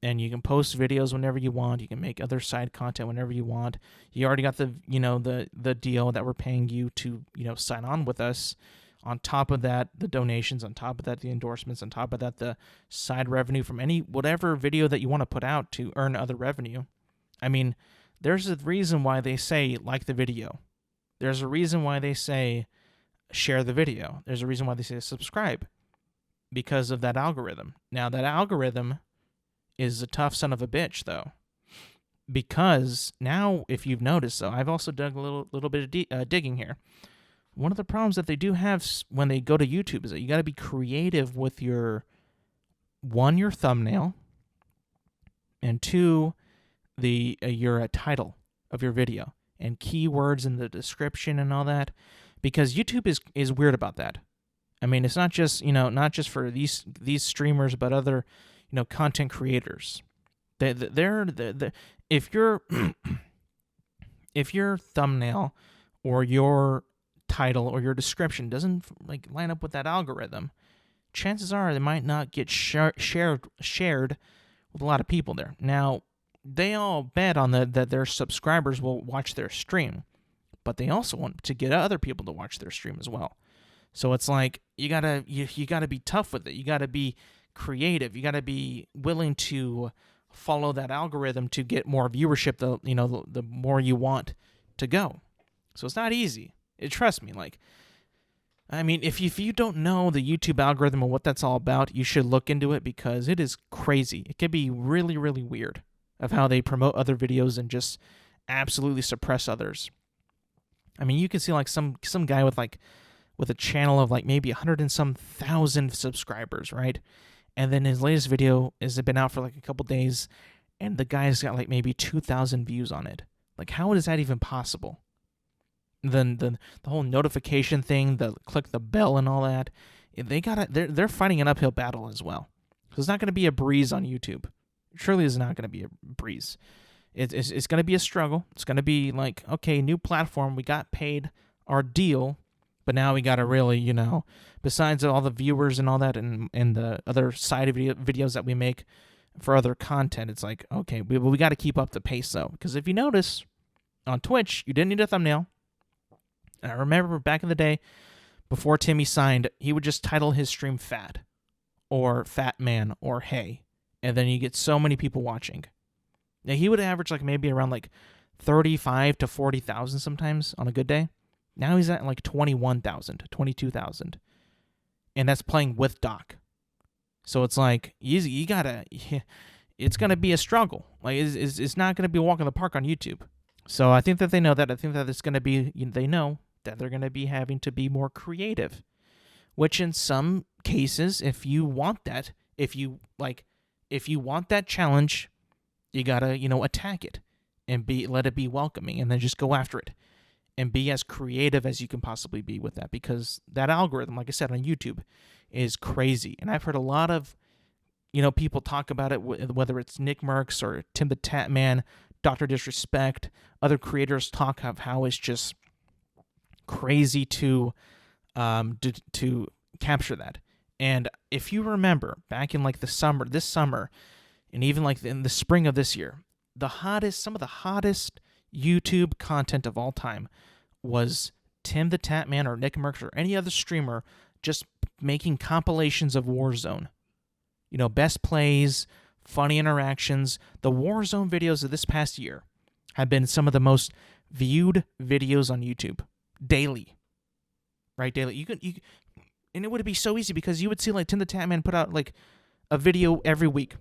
And you can post videos whenever you want. You can make other side content whenever you want. You already got the deal that we're paying you to, sign on with us. On top of that, the donations. On top of that, the endorsements. On top of that, the side revenue from whatever video that you want to put out to earn other revenue. I mean, there's a reason why they say like the video. There's a reason why they say share the video. There's a reason why they say subscribe. Because of that algorithm. Now, that algorithm is a tough son of a bitch, though, because now, if you've noticed, so I've also dug a little bit of digging here. One of the problems that they do have when they go to YouTube is that you got to be creative with your thumbnail, and two, your title of your video and keywords in the description and all that, because YouTube is weird about that. I mean, it's not just for these streamers, but other content creators. If your thumbnail or your title or your description doesn't like line up with that algorithm, chances are they might not get shared with a lot of people there. Now, they all bet on that their subscribers will watch their stream, but they also want to get other people to watch their stream as well. So it's like you gotta be tough with it. You gotta be creative. You got to be willing to follow that algorithm to get more viewership. The more you want to go. So it's not easy. Trust me. If you don't know the YouTube algorithm and what that's all about, you should look into it, because it is crazy. It can be really, really weird of how they promote other videos and just absolutely suppress others. I mean, you can see like some guy with a channel of like maybe 100 and some thousand subscribers, right? And then his latest video has been out for like a couple days, and the guy's got like maybe 2,000 views on it. Like, how is that even possible? Then the whole notification thing, the click the bell and all that, they're fighting an uphill battle as well. So it's not going to be a breeze on YouTube. It surely is not going to be a breeze. It's going to be a struggle. It's going to be like, okay, new platform, we got paid our deal, but now we got to really, besides all the viewers and all that and the other side of videos that we make for other content, it's like, okay, we got to keep up the pace, though. Because if you notice, on Twitch, you didn't need a thumbnail. And I remember back in the day, before Timmy signed, he would just title his stream Fat, or Fat Man, or Hey. And then you get so many people watching. Now, he would average like maybe around like 35 to 40,000 sometimes on a good day. Now he's at like 21,000, 22,000. And that's playing with Doc. So it's like, you gotta, it's gonna be a struggle. Like, it's not gonna be a walk in the park on YouTube. So I think that they know that. I think that it's gonna be, they know that they're gonna be having to be more creative. Which in some cases, if you want that, if you want that challenge, you gotta, attack it and let it be welcoming, and then just go after it. And be as creative as you can possibly be with that, because that algorithm, like I said, on YouTube is crazy. And I've heard a lot of, people talk about it, whether it's Nick Merckx or Tim the Tat Man, Dr. Disrespect, other creators talk of how it's just crazy to capture that. And if you remember, back in like this summer, and even like in the spring of this year, some of the hottest YouTube content of all time was Tim the Tat Man or Nick Merckx or any other streamer just making compilations of Warzone. Best plays, funny interactions. The Warzone videos of this past year have been some of the most viewed videos on YouTube daily. Right, daily. And it would be so easy, because you would see like Tim the Tat Man put out like a video every week,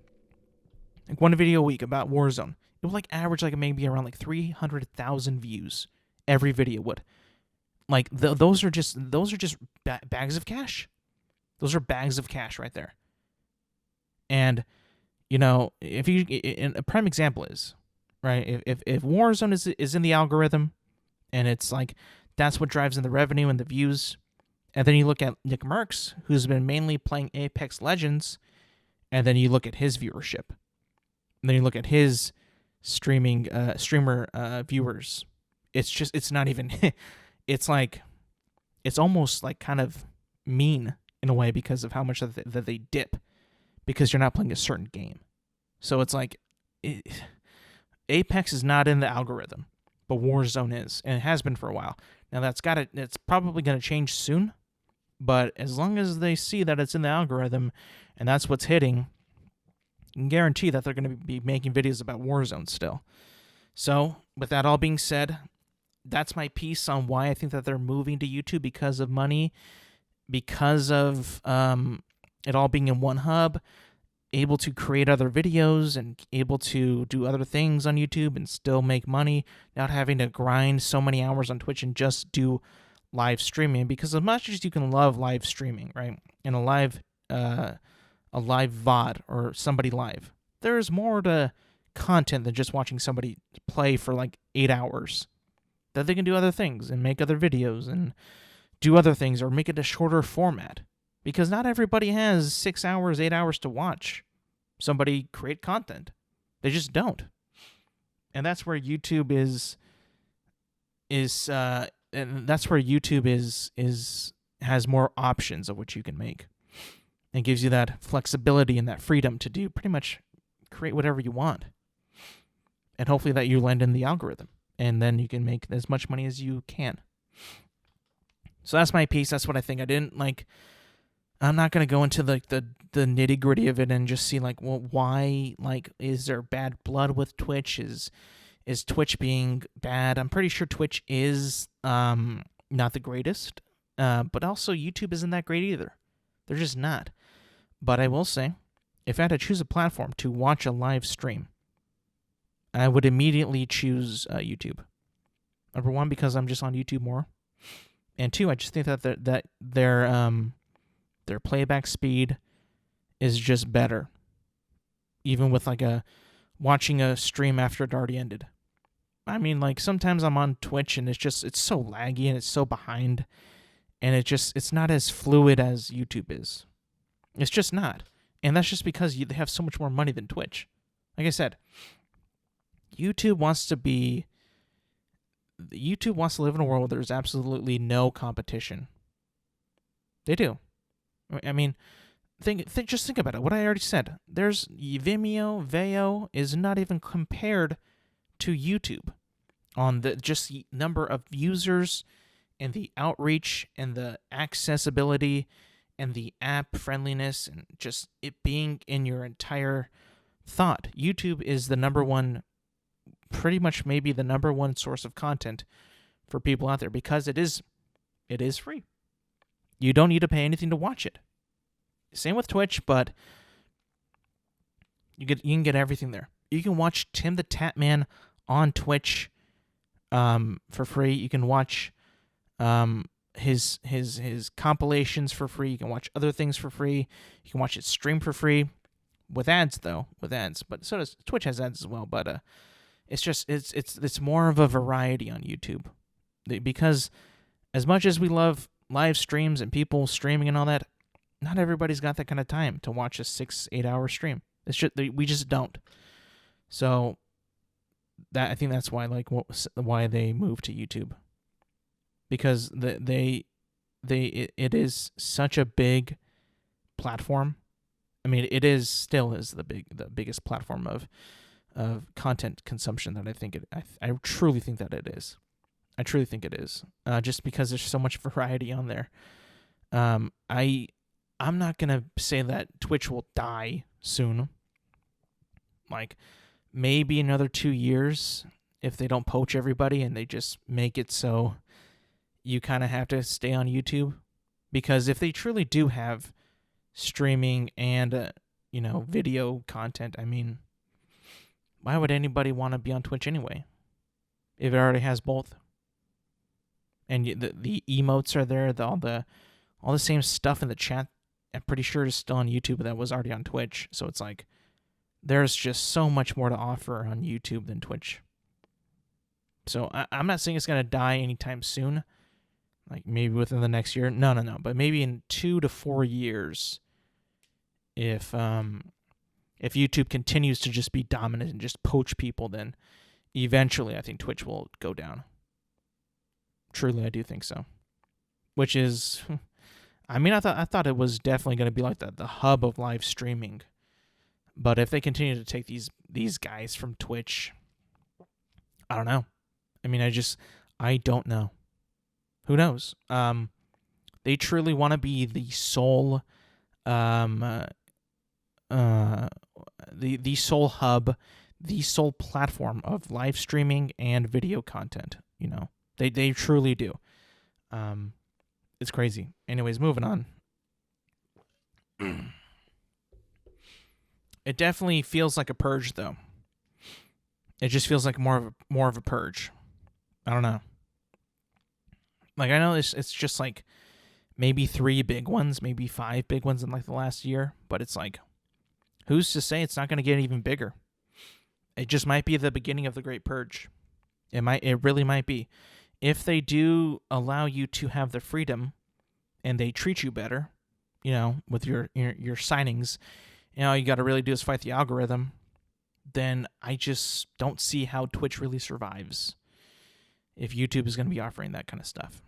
like one video a week about Warzone. It would like average like maybe around like 300,000 views. Every video would. Like those are just bags of cash. Those are bags of cash right there. And if you, a prime example is, right, if Warzone is in the algorithm, and it's like that's what drives in the revenue and the views, and then you look at Nick Merckx, who's been mainly playing Apex Legends, and then you look at his viewership. And then you look at his streamer viewers. It's not even. It's like, it's almost like kind of mean in a way because of how much that they dip because you're not playing a certain game. So it's like, Apex is not in the algorithm, but Warzone is, and it has been for a while. Now it's probably going to change soon, but as long as they see that it's in the algorithm and that's what's hitting, you can guarantee that they're going to be making videos about Warzone still. So with that all being said, that's my piece on why I think that they're moving to YouTube, because of money, because of it all being in one hub, able to create other videos and able to do other things on YouTube and still make money, not having to grind so many hours on Twitch and just do live streaming. Because as much as you can love live streaming, right, and a live VOD or somebody live, there's more to content than just watching somebody play for like 8 hours. That they can do other things and make other videos and do other things or make it a shorter format. Because not everybody has 6 hours, 8 hours to watch somebody create content. They just don't. And that's where YouTube has more options of what you can make. It gives you that flexibility and that freedom to do pretty much create whatever you want. And hopefully that you land in the algorithm. And then you can make as much money as you can. So that's my piece. That's what I think. I'm not going to go into the nitty-gritty of it and just see, like, well, why, like, is there bad blood with Twitch? Is Twitch being bad? I'm pretty sure Twitch is not the greatest, but also YouTube isn't that great either. They're just not. But I will say, if I had to choose a platform to watch a live stream, I would immediately choose YouTube. Number one, because I'm just on YouTube more, and two, I just think that their playback speed is just better, even with like watching a stream after it already ended. I mean, like, sometimes I'm on Twitch and it's so laggy and it's so behind, and it's not as fluid as YouTube is. It's just not, and that's just because they have so much more money than Twitch. Like I said, YouTube wants to live in a world where there's absolutely no competition. They do. I mean, just think about it. What I already said. There's Vimeo is not even compared to YouTube on just the number of users and the outreach and the accessibility and the app friendliness and just it being in your entire thought. YouTube is the number one, pretty much maybe the number one source of content for people out there because it is free. You don't need to pay anything to watch it. Same with Twitch, but you can get everything there. You can watch Tim the Tatman on Twitch for free. You can watch his compilations for free. You can watch other things for free. You can watch it stream for free with ads though, But so does Twitch has ads as well. But it's more of a variety on YouTube because as much as we love live streams and people streaming and all that, not everybody's got that kind of time to watch a 6-8 hour stream. We just don't. So that I think that's why why they moved to YouTube, because it is such a big platform. I mean, it still is the biggest platform of content consumption that I truly think that it is. I truly think it is. Just because there's so much variety on there. I'm not gonna say that Twitch will die soon. Like maybe another 2 years if they don't poach everybody and they just make it so you kind of have to stay on YouTube. Because if they truly do have streaming and video content, I mean, why would anybody want to be on Twitch anyway if it already has both? And the emotes are there, all the same stuff in the chat. I'm pretty sure it's still on YouTube that was already on Twitch. So it's like there's just so much more to offer on YouTube than Twitch. So I'm not saying it's gonna die anytime soon, like maybe within the next year. No. But maybe in 2 to 4 years, if if YouTube continues to just be dominant and just poach people, then eventually I think Twitch will go down. Truly, I do think so. Which is, I mean, I thought it was definitely going to be like the hub of live streaming. But if they continue to take these guys from Twitch, I don't know. I mean, I don't know. Who knows? They truly want to be the sole, the sole hub, the sole platform of live streaming and video content. You know, they truly do. It's crazy. Anyways, moving on. It definitely feels like a purge, though. It just feels like more of a purge. I don't know. Like, I know it's just like maybe 3 big ones, maybe 5 big ones in like the last year, but it's like, who's to say it's not going to get even bigger? It just might be the beginning of the Great Purge. It really might be. If they do allow you to have the freedom and they treat you better, you know, with your signings, you know, all you got to really do is fight the algorithm, then I just don't see how Twitch really survives if YouTube is going to be offering that kind of stuff.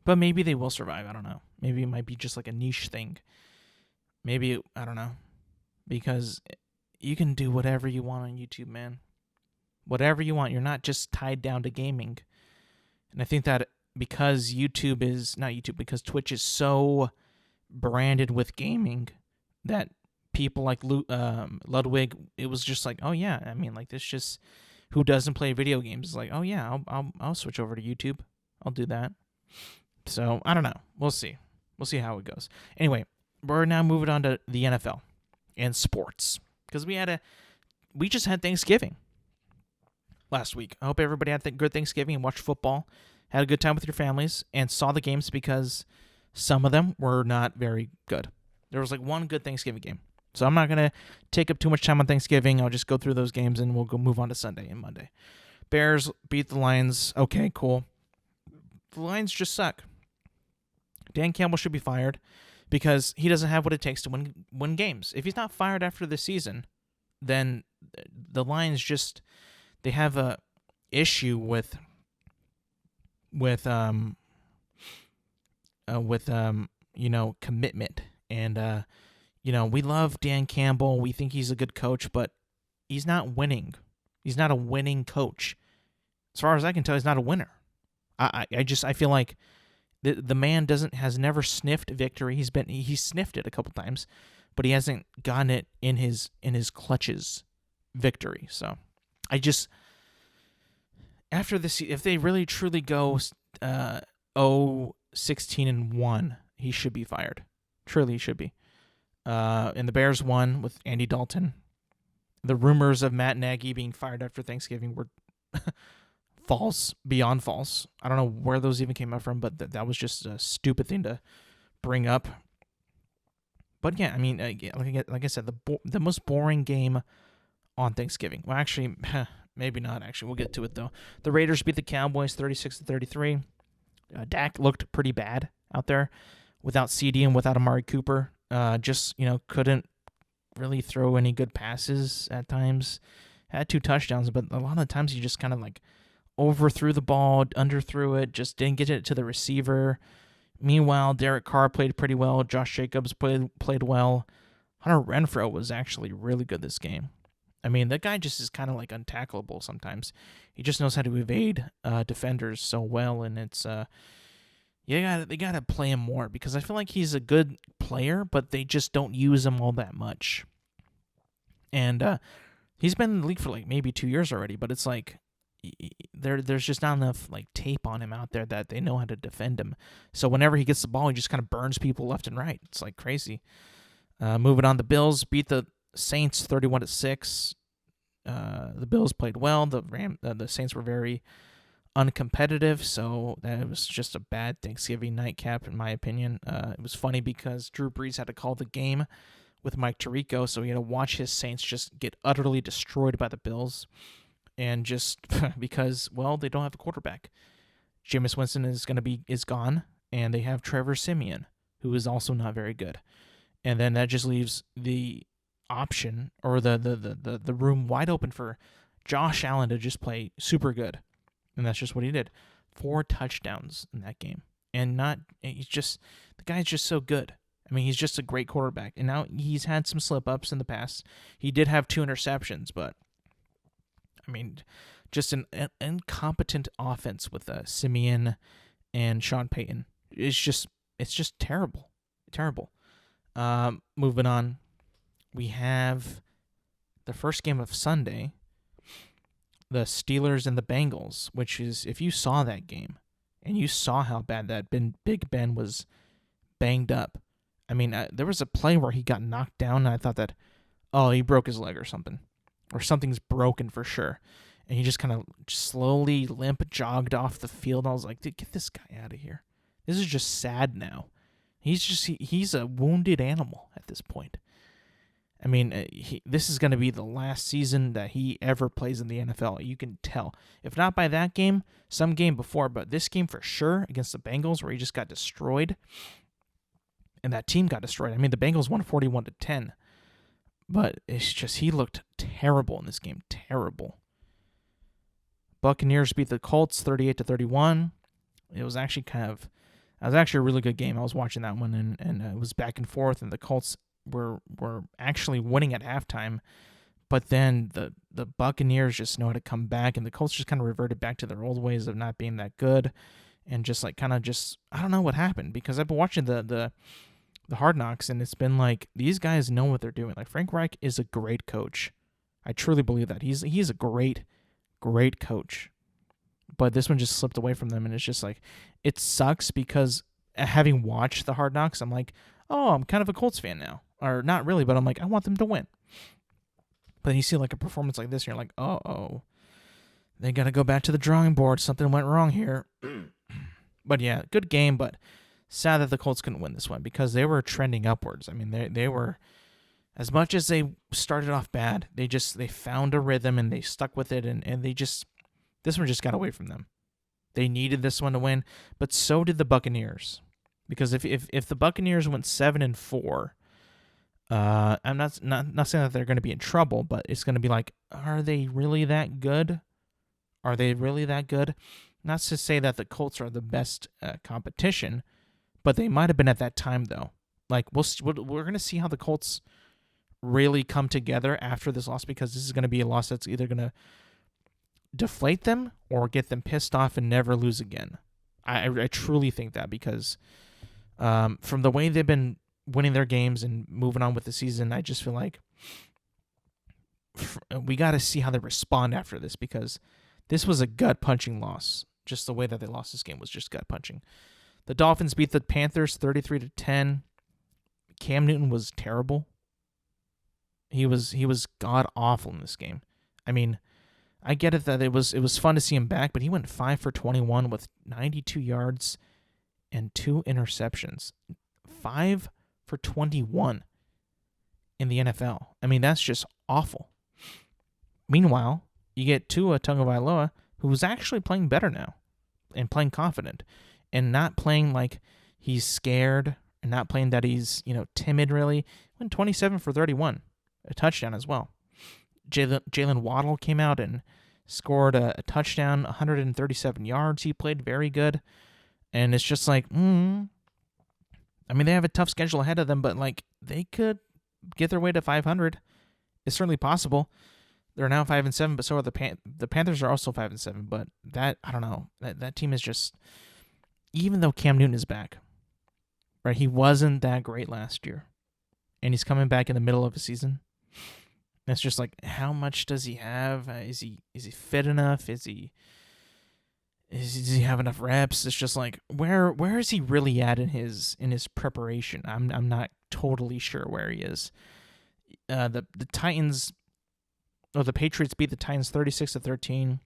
But maybe they will survive. I don't know. Maybe it might be just like a niche thing. Maybe, I don't know. Because you can do whatever you want on YouTube, man. Whatever you want. You're not just tied down to gaming. And I think that because because Twitch is so branded with gaming that people like Ludwig, it was just like, oh yeah, I mean, like, this just, who doesn't play video games is like, oh yeah, I'll switch over to YouTube. I'll do that. So, I don't know. We'll see. We'll see how it goes. Anyway, we're now moving on to the NFL and sports. Because we just had Thanksgiving last week. I hope everybody had a good Thanksgiving and watched football, had a good time with your families, and saw the games because some of them were not very good. There was like one good Thanksgiving game. So I'm not going to take up too much time on Thanksgiving. I'll just go through those games and we'll move on to Sunday and Monday. Bears beat the Lions. Okay, cool. The Lions just suck. Dan Campbell should be fired because he doesn't have what it takes to win games. If he's not fired after the season, then the Lions just, they have a issue with commitment. And we love Dan Campbell. We think he's a good coach, but he's not winning. He's not a winning coach. As far as I can tell, he's not a winner. I feel like the man has never sniffed victory. He's sniffed it a couple times, but he hasn't gotten it in his clutches victory. So after this, if they really truly go 16-1, he should be fired. Truly, he should be. And the Bears won with Andy Dalton. The rumors of Matt Nagy being fired after Thanksgiving were false, beyond false. I don't know where those even came up from, but that was just a stupid thing to bring up. But yeah, I mean, like I said, the most boring game on Thanksgiving. Well, actually, maybe not. Actually, we'll get to it though. The Raiders beat the Cowboys 36-33. Dak looked pretty bad out there without CD and without Amari Cooper. Couldn't really throw any good passes at times. Had 2 touchdowns, but a lot of the times he just kind of like overthrew the ball, underthrew it, just didn't get it to the receiver. Meanwhile, Derek Carr played pretty well. Josh Jacobs played well. Hunter Renfrow was actually really good this game. I mean, that guy just is kind of like untackleable sometimes. He just knows how to evade defenders so well, and it's they gotta play him more because I feel like he's a good player, but they just don't use him all that much. And he's been in the league for like maybe 2 years already, but it's like there's just not enough like tape on him out there that they know how to defend him. So whenever he gets the ball, he just kind of burns people left and right. It's like crazy. Moving on, the Bills beat the Saints 31-6. The Bills played well. The Saints were very uncompetitive, so that was just a bad Thanksgiving nightcap in my opinion. It was funny because Drew Brees had to call the game with Mike Tirico, so he had to watch his Saints just get utterly destroyed by the Bills, and just because, well, they don't have a quarterback. Jameis Winston is gone, and they have Trevor Siemian, who is also not very good. And then that just leaves the option or the room wide open for Josh Allen to just play super good. And that's just what he did. 4 touchdowns in that game. And the guy's just so good. I mean, he's just a great quarterback. And now he's had some slip-ups in the past. He did have 2 interceptions, but, I mean, just an incompetent offense with Simeon and Sean Payton. It's just terrible. Terrible. Moving on, we have the first game of Sunday, the Steelers and the Bengals, which is, if you saw that game, and you saw how bad Big Ben was banged up. I mean, there was a play where he got knocked down, and I thought that, he broke his leg or something. Or something's broken for sure. And he just kind of slowly jogged off the field. I was like, dude, get this guy out of here. This is just sad now. He's a wounded animal at this point. I mean, this is going to be the last season that he ever plays in the NFL. You can tell. If not by that game, some game before, but this game for sure against the Bengals where he just got destroyed. And that team got destroyed. I mean, the Bengals won 41-10. But it's just, he looked terrible in this game. Terrible. Buccaneers beat the Colts 38-31. It was actually a really good game. I was watching that one, and it was back and forth, and the Colts were actually winning at halftime, but then the Buccaneers just know how to come back, and the Colts just kind of reverted back to their old ways of not being that good, and just like I don't know what happened, because I've been watching the Hard Knocks, and it's been like these guys know what they're doing. Like Frank Reich is a great coach. I truly believe that. He's a great coach. But this one just slipped away from them, and it's just like, it sucks because having watched the Hard Knocks, I'm like, I'm kind of a Colts fan now. Or not really, but I'm like, I want them to win. But you see like a performance like this, and you're like, they got to go back to the drawing board. Something went wrong here. But yeah, good game, but sad that the Colts couldn't win this one because they were trending upwards. I mean, they were, as much as they started off bad, they found a rhythm and they stuck with it, and this one just got away from them. They needed this one to win, but so did the Buccaneers. Because if the Buccaneers went 7-4, I'm not saying that they're going to be in trouble, but it's going to be like, are they really that good? Are they really that good? Not to say that the Colts are the best competition, but they might have been at that time though. Like we're going to see how the Colts really come together after this loss, because this is going to be a loss that's either going to deflate them or get them pissed off and never lose again. I truly think that, because from the way they've been winning their games and moving on with the season, I just feel like we got to see how they respond after this, because this was a gut-punching loss. Just the way that they lost this game was just gut-punching. The Dolphins beat the Panthers 33-10. Cam Newton was terrible. He was god-awful in this game. I mean, I get it that it was fun to see him back, but he went 5 for 21 with 92 yards and 2 interceptions. 5 for 21 in the NFL. I mean, that's just awful. Meanwhile, you get Tua Tagovailoa, who's actually playing better now and playing confident and not playing like he's scared and not playing that he's, timid really. Went 27 for 31, a touchdown as well. Jalen Waddle came out and scored a touchdown, 137 yards. He played very good. And it's just like, I mean, they have a tough schedule ahead of them, but like they could get their way to 500. It's certainly possible. They're now 5-7, but so are the Panthers are also 5-7. But that, I don't know. That team is just, even though Cam Newton is back, right? He wasn't that great last year, and he's coming back in the middle of a season. It's just like, how much does he have? Is he fit enough? Does he have enough reps? It's just like, where is he really at in his preparation? I'm not totally sure where he is. The Titans, or the Patriots beat the Titans 36-13.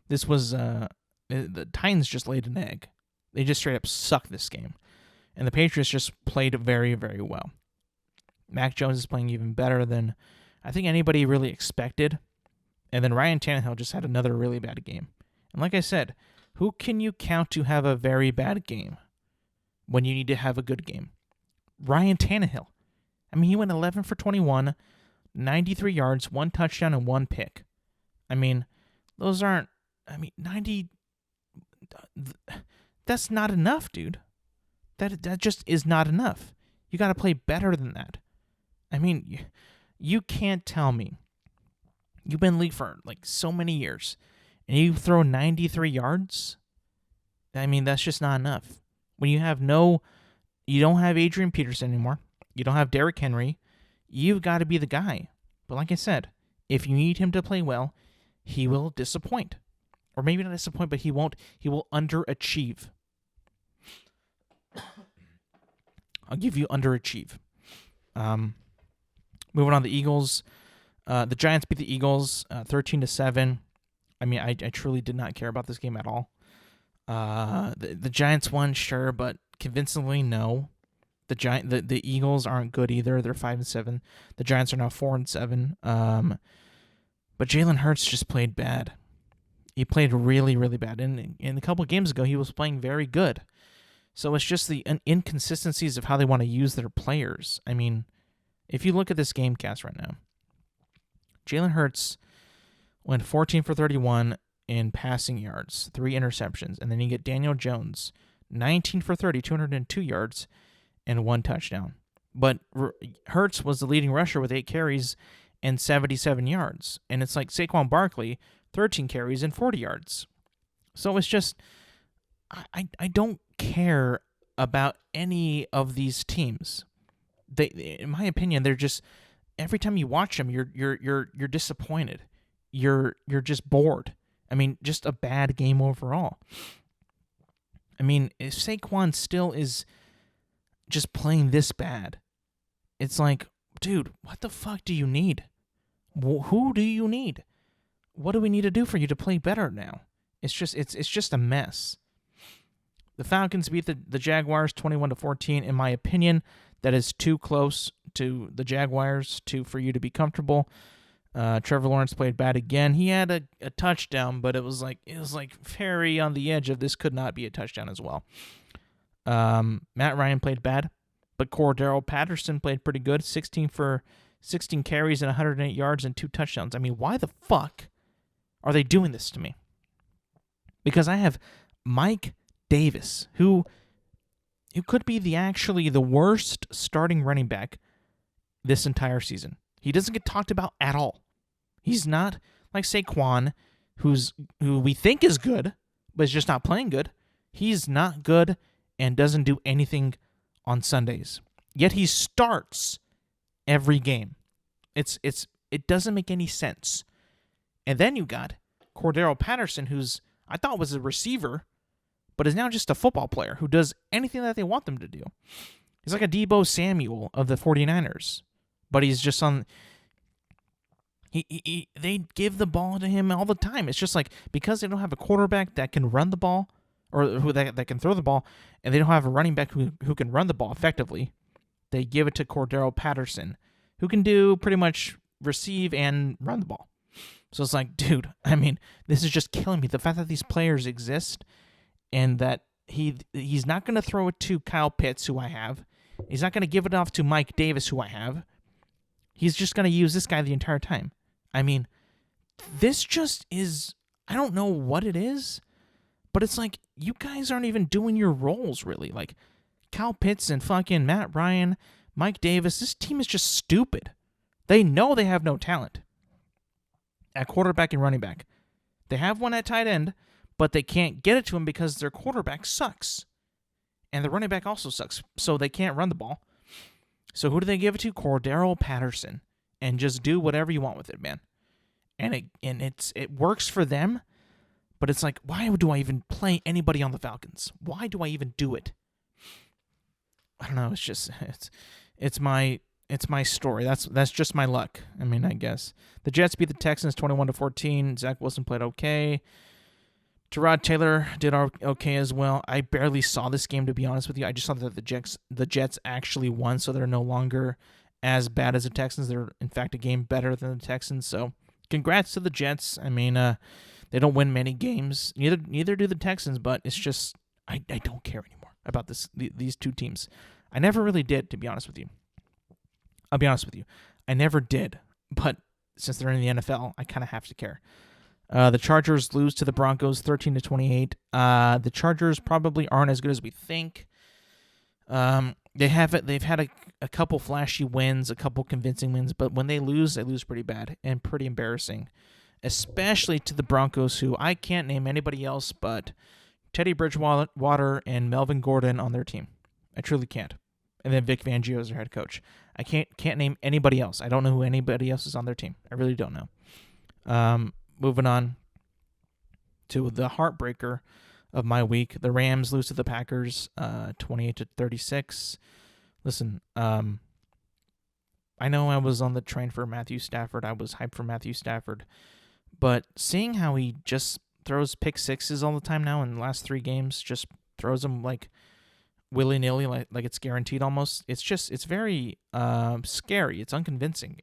This was the Titans just laid an egg. They just straight up sucked this game, and the Patriots just played very, very well. Mac Jones is playing even better than I think anybody really expected. And then Ryan Tannehill just had another really bad game. And like I said, who can you count to have a very bad game when you need to have a good game? Ryan Tannehill. I mean, he went 11 for 21, 93 yards, 1 touchdown, and 1 pick. I mean, those aren't, 90, that's not enough, dude. That just is not enough. You got to play better than that. I mean, you can't tell me you've been in the league for like so many years and you throw 93 yards. I mean, that's just not enough. When you don't have Adrian Peterson anymore. You don't have Derrick Henry. You've got to be the guy. But like I said, if you need him to play well, he will disappoint. Or maybe not disappoint, but he won't. He will underachieve. I'll give you underachieve. Moving on to the Eagles. The Giants beat the Eagles 13-7. I mean, I truly did not care about this game at all. The Giants won, sure, but convincingly, no. The Eagles aren't good either. They're 5-7. The Giants are now 4-7. But Jalen Hurts just played bad. He played really, really bad. And a couple of games ago, he was playing very good. So it's just the inconsistencies of how they want to use their players. I mean, if you look at this game cast right now, Jalen Hurts went 14 for 31 in passing yards, 3 interceptions. And then you get Daniel Jones, 19 for 30, 202 yards, and 1 touchdown. But Hurts was the leading rusher with 8 carries and 77 yards. And it's like Saquon Barkley, 13 carries and 40 yards. So it's just, I don't care about any of these teams. They, in my opinion, they're just, every time you watch them, you're disappointed. You're just bored. I mean, just a bad game overall. I mean, if Saquon still is just playing this bad, it's like, dude, what the fuck do you need? Who do you need? What do we need to do for you to play better now? It's just a mess. The Falcons beat the Jaguars 21-14. In my opinion, that is too close to the Jaguars for you to be comfortable. Trevor Lawrence played bad again. He had a touchdown, but it was like very on the edge of this could not be a touchdown as well. Matt Ryan played bad, but Cordero Patterson played pretty good. 16 carries and 108 yards and 2 touchdowns. I mean, why the fuck are they doing this to me? Because I have Mike Davis, who could be the worst starting running back this entire season. He doesn't get talked about at all. He's not like Saquon, who we think is good, but is just not playing good. He's not good and doesn't do anything on Sundays. Yet he starts every game. It doesn't make any sense. And then you got Cordero Patterson, who's I thought was a receiver, but is now just a football player who does anything that they want them to do. He's like a Deebo Samuel of the 49ers, but he's just on. They give the ball to him all the time. It's just like because they don't have a quarterback that can run the ball or who that can throw the ball, and they don't have a running back who can run the ball effectively, they give it to Cordero Patterson, who can do pretty much receive and run the ball. So it's like, dude, I mean, this is just killing me. The fact that these players exist and that he's not going to throw it to Kyle Pitts, who I have. He's not going to give it off to Mike Davis, who I have. He's just going to use this guy the entire time. I mean, this just is, I don't know what it is, but it's like, you guys aren't even doing your roles, really. Like, Kyle Pitts and fucking Matt Ryan, Mike Davis, this team is just stupid. They know they have no talent at quarterback and running back. They have one at tight end, but they can't get it to him because their quarterback sucks. And the running back also sucks, so they can't run the ball. So who do they give it to? Cordero Patterson. And just do whatever you want with it, man. And it works for them, but it's like, why do I even play anybody on the Falcons? Why do I even do it? I don't know. It's just it's my story. That's just my luck. I mean, I guess the Jets beat the Texans 21-14. Zach Wilson played okay. Tyrod Taylor did okay as well. I barely saw this game, to be honest with you. I just saw that the Jets actually won, so they're no longer as bad as the Texans. They're, in fact, a game better than the Texans. So, congrats to the Jets. I mean, they don't win many games. Neither do the Texans, but it's just I don't care anymore about these two teams. I never really did, to be honest with you. I'll be honest with you. I never did, but since they're in the NFL, I kind of have to care. The Chargers lose to the Broncos 13-28. The Chargers probably aren't as good as we think. They've had a couple flashy wins, a couple convincing wins, but when they lose pretty bad and pretty embarrassing, especially to the Broncos, who I can't name anybody else but Teddy Bridgewater and Melvin Gordon on their team. I truly can't. And then Vic Fangio is their head coach. I can't name anybody else. I don't know who anybody else is on their team. I really don't know. Moving on to the heartbreaker of my week. The Rams lose to the Packers 28-36. Listen, I know I was on the train for Matthew Stafford. I was hyped for Matthew Stafford. But seeing how he just throws pick sixes all the time now in the last 3 games, just throws them like willy-nilly, like it's guaranteed almost. It's very scary. It's unconvincing.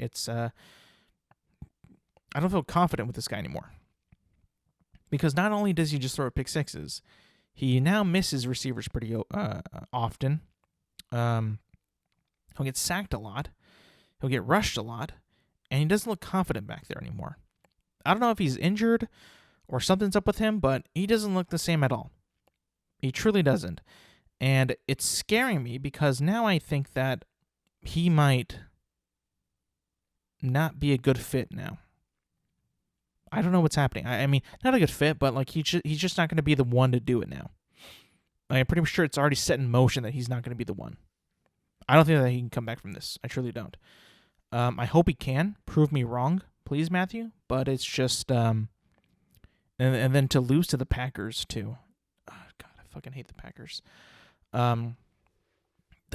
I don't feel confident with this guy anymore. Because not only does he just throw pick sixes, he now misses receivers pretty often. He'll get sacked a lot. He'll get rushed a lot. And he doesn't look confident back there anymore. I don't know if he's injured or something's up with him, but he doesn't look the same at all. He truly doesn't. And it's scaring me because now I think that he might not be a good fit now. I don't know what's happening. I mean, not a good fit, but like he's just not going to be the one to do it now. I'm pretty sure it's already set in motion that he's not going to be the one. I don't think that he can come back from this. I truly don't. I hope he can. Prove me wrong, please, Matthew. But it's just, and then to lose to the Packers too. Oh, God, I fucking hate the Packers. The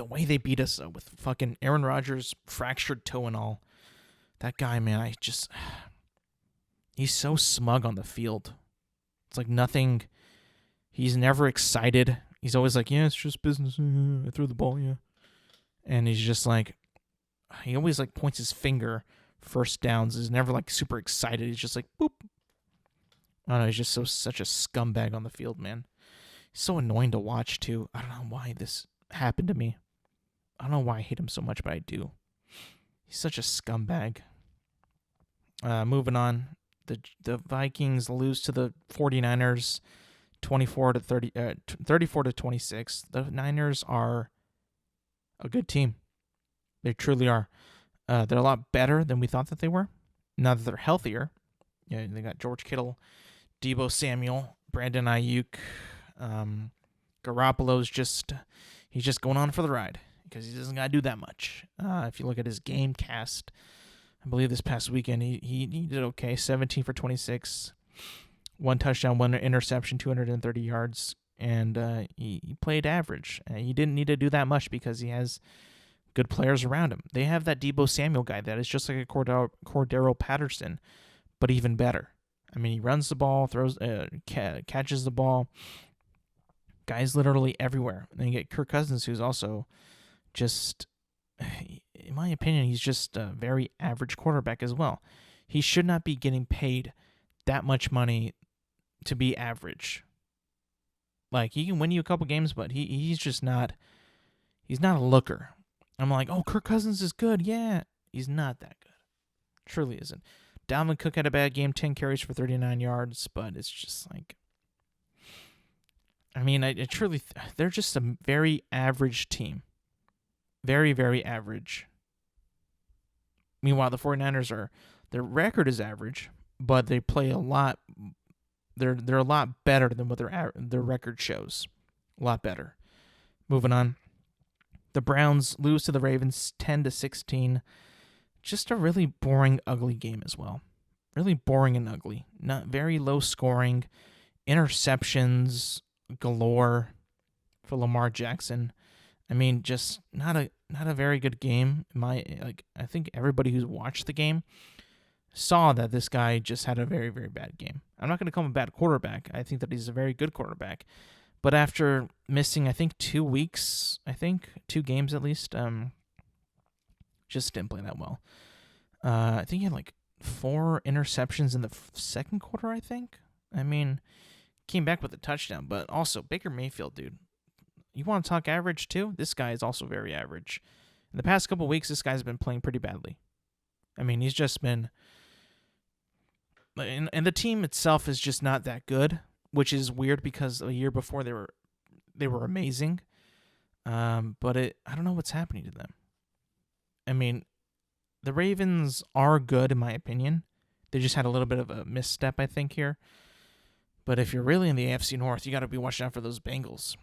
way they beat us though, with fucking Aaron Rodgers fractured toe and all. That guy, man, he's so smug on the field. It's like nothing. He's never excited. He's always like, yeah, it's just business. I threw the ball, yeah. And he's just like, he always like points his finger first downs. He's never like super excited. He's just like, boop. I don't know. He's just such a scumbag on the field, man. He's so annoying to watch too. I don't know why this happened to me. I don't know why I hate him so much, but I do. He's such a scumbag. Moving on. The Vikings lose to the 49ers 34-26. The Niners are a good team. They truly are. They're a lot better than we thought that they were. Now that they're healthier. Yeah, they got George Kittle, Deebo Samuel, Brandon Ayuk. Garoppolo's he's just going on for the ride because he doesn't got to do that much. If you look at his game cast, I believe this past weekend he did okay. 17 for 26, 1 touchdown, 1 interception, 230 yards, and he played average. He didn't need to do that much because he has good players around him. They have that Deebo Samuel guy that is just like a Cordero Patterson, but even better. I mean, he runs the ball, throws, catches the ball. Guy's literally everywhere. And then you get Kirk Cousins, who's also just, in my opinion, he's just a very average quarterback as well. He should not be getting paid that much money to be average. Like, he can win you a couple games, but he's just not, he's not a looker. I'm like, oh, Kirk Cousins is good. Yeah, he's not that good. Truly isn't. Dalvin Cook had a bad game, 10 carries for 39 yards, but it's just like, I mean, they're just a very average team. Very, very average. Meanwhile, the 49ers their record is average, but they play a lot, they're a lot better than what their record shows. A lot better. Moving on. The Browns lose to the Ravens 10-16. Just a really boring, ugly game as well. Really boring and ugly. Not very low scoring. Interceptions galore for Lamar Jackson. I mean, just not a very good game. I think everybody who's watched the game saw that this guy just had a very, very bad game. I'm not going to call him a bad quarterback. I think that he's a very good quarterback. But after missing, I think 2 weeks, 2 games at least, just didn't play that well. I think he had like 4 interceptions in the second quarter, I think. I mean, came back with a touchdown, but also Baker Mayfield, dude. You want to talk average too? This guy is also very average. In the past couple weeks, this guy's been playing pretty badly. I mean, he's just been... And the team itself is just not that good, which is weird because a year before they were amazing. But I don't know what's happening to them. I mean, the Ravens are good in my opinion. They just had a little bit of a misstep, I think, here. But if you're really in the AFC North, you got to be watching out for those Bengals,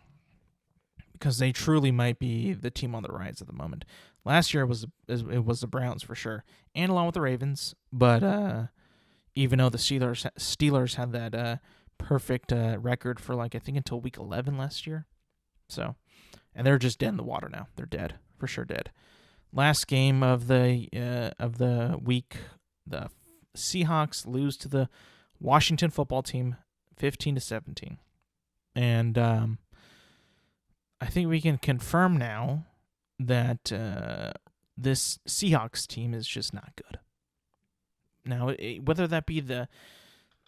because they truly might be the team on the rise at the moment. Last year it was the Browns for sure, and along with the Ravens. But even though the Steelers had that perfect record for I think until week 11 last year, and they're just dead in the water now. They're dead for sure, dead. Last game of the week, the Seahawks lose to the Washington football team, 15-17, and I think we can confirm now that this Seahawks team is just not good. Now, whether that be the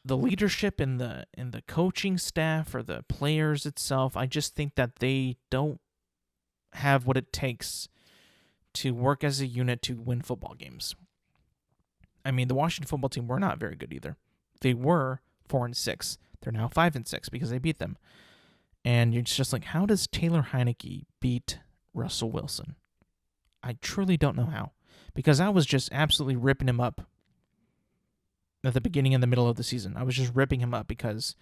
leadership in the coaching staff or the players itself, I just think that they don't have what it takes to work as a unit to win football games. I mean, the Washington football team were not very good either. They were 4-6. They're now 5-6 because they beat them. And you're just like, how does Taylor Heineke beat Russell Wilson? I truly don't know how, because I was just absolutely ripping him up at the beginning and the middle of the season. I was just ripping him up because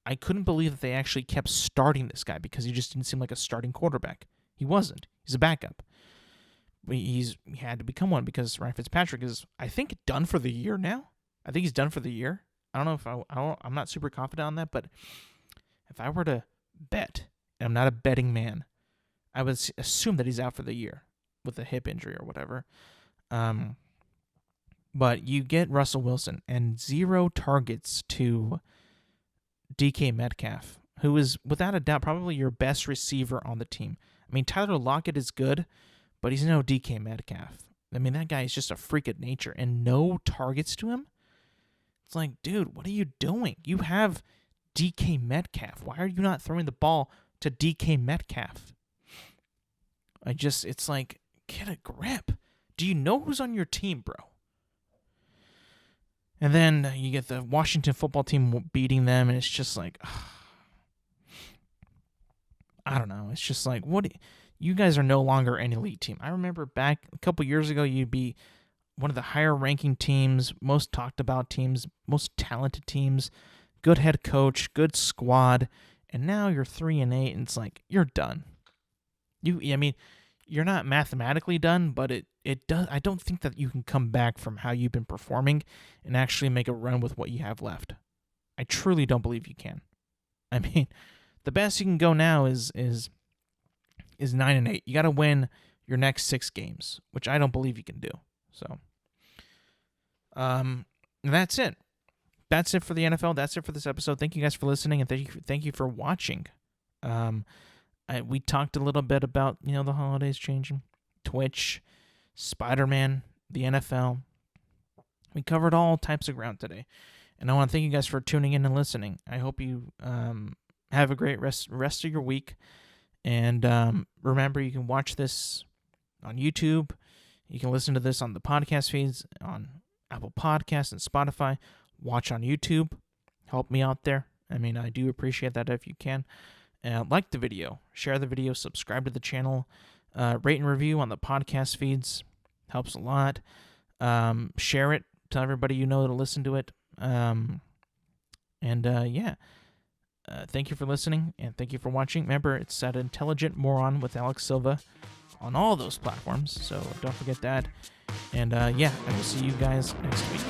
I couldn't believe that they actually kept starting this guy, because he just didn't seem like a starting quarterback. He wasn't. He's a backup. He had to become one because Ryan Fitzpatrick is, I think, done for the year now. I think he's done for the year. I don't know if I'm not super confident on that, but if I were to bet, and I'm not a betting man, I would assume that he's out for the year with a hip injury or whatever. But you get Russell Wilson and 0 targets to DK Metcalf, who is without a doubt probably your best receiver on the team. I mean, Tyler Lockett is good, but he's no DK Metcalf. I mean, that guy is just a freak of nature, and no targets to him? It's like, dude, what are you doing? You have DK Metcalf. Why are you not throwing the ball to DK Metcalf? It's like, get a grip. Do you know who's on your team, bro? And then you get the Washington football team beating them, and it's just like, I don't know. It's just like, what? You guys are no longer an elite team. I remember back a couple years ago, you'd be one of the higher ranking teams, most talked about teams, most talented teams, good head coach, good squad, and now you're 3-8, and it's like, you're done. I mean, you're not mathematically done, but it does. I don't think that you can come back from how you've been performing and actually make a run with what you have left. I truly don't believe you can. I mean, the best you can go now is 9-8. You got to win your next 6 games, which I don't believe you can do. So, that's it. That's it for the NFL. That's it for this episode. Thank you guys for listening, and thank you for watching. We talked a little bit about, the holidays changing, Twitch, Spider-Man, the NFL. We covered all types of ground today, and I want to thank you guys for tuning in and listening. I hope you have a great rest of your week, and remember, you can watch this on YouTube. You can listen to this on the podcast feeds on Apple Podcasts and Spotify. Watch on YouTube. Help me out there. I mean, I do appreciate that if you can. Like the video, share the video, subscribe to the channel, rate and review on the podcast feeds. Helps a lot. Share it. Tell everybody you know to listen to it. Thank you for listening, and thank you for watching. Remember, it's at Intelligent Moron with Alex Silva on all those platforms, so don't forget that. And I will see you guys next week.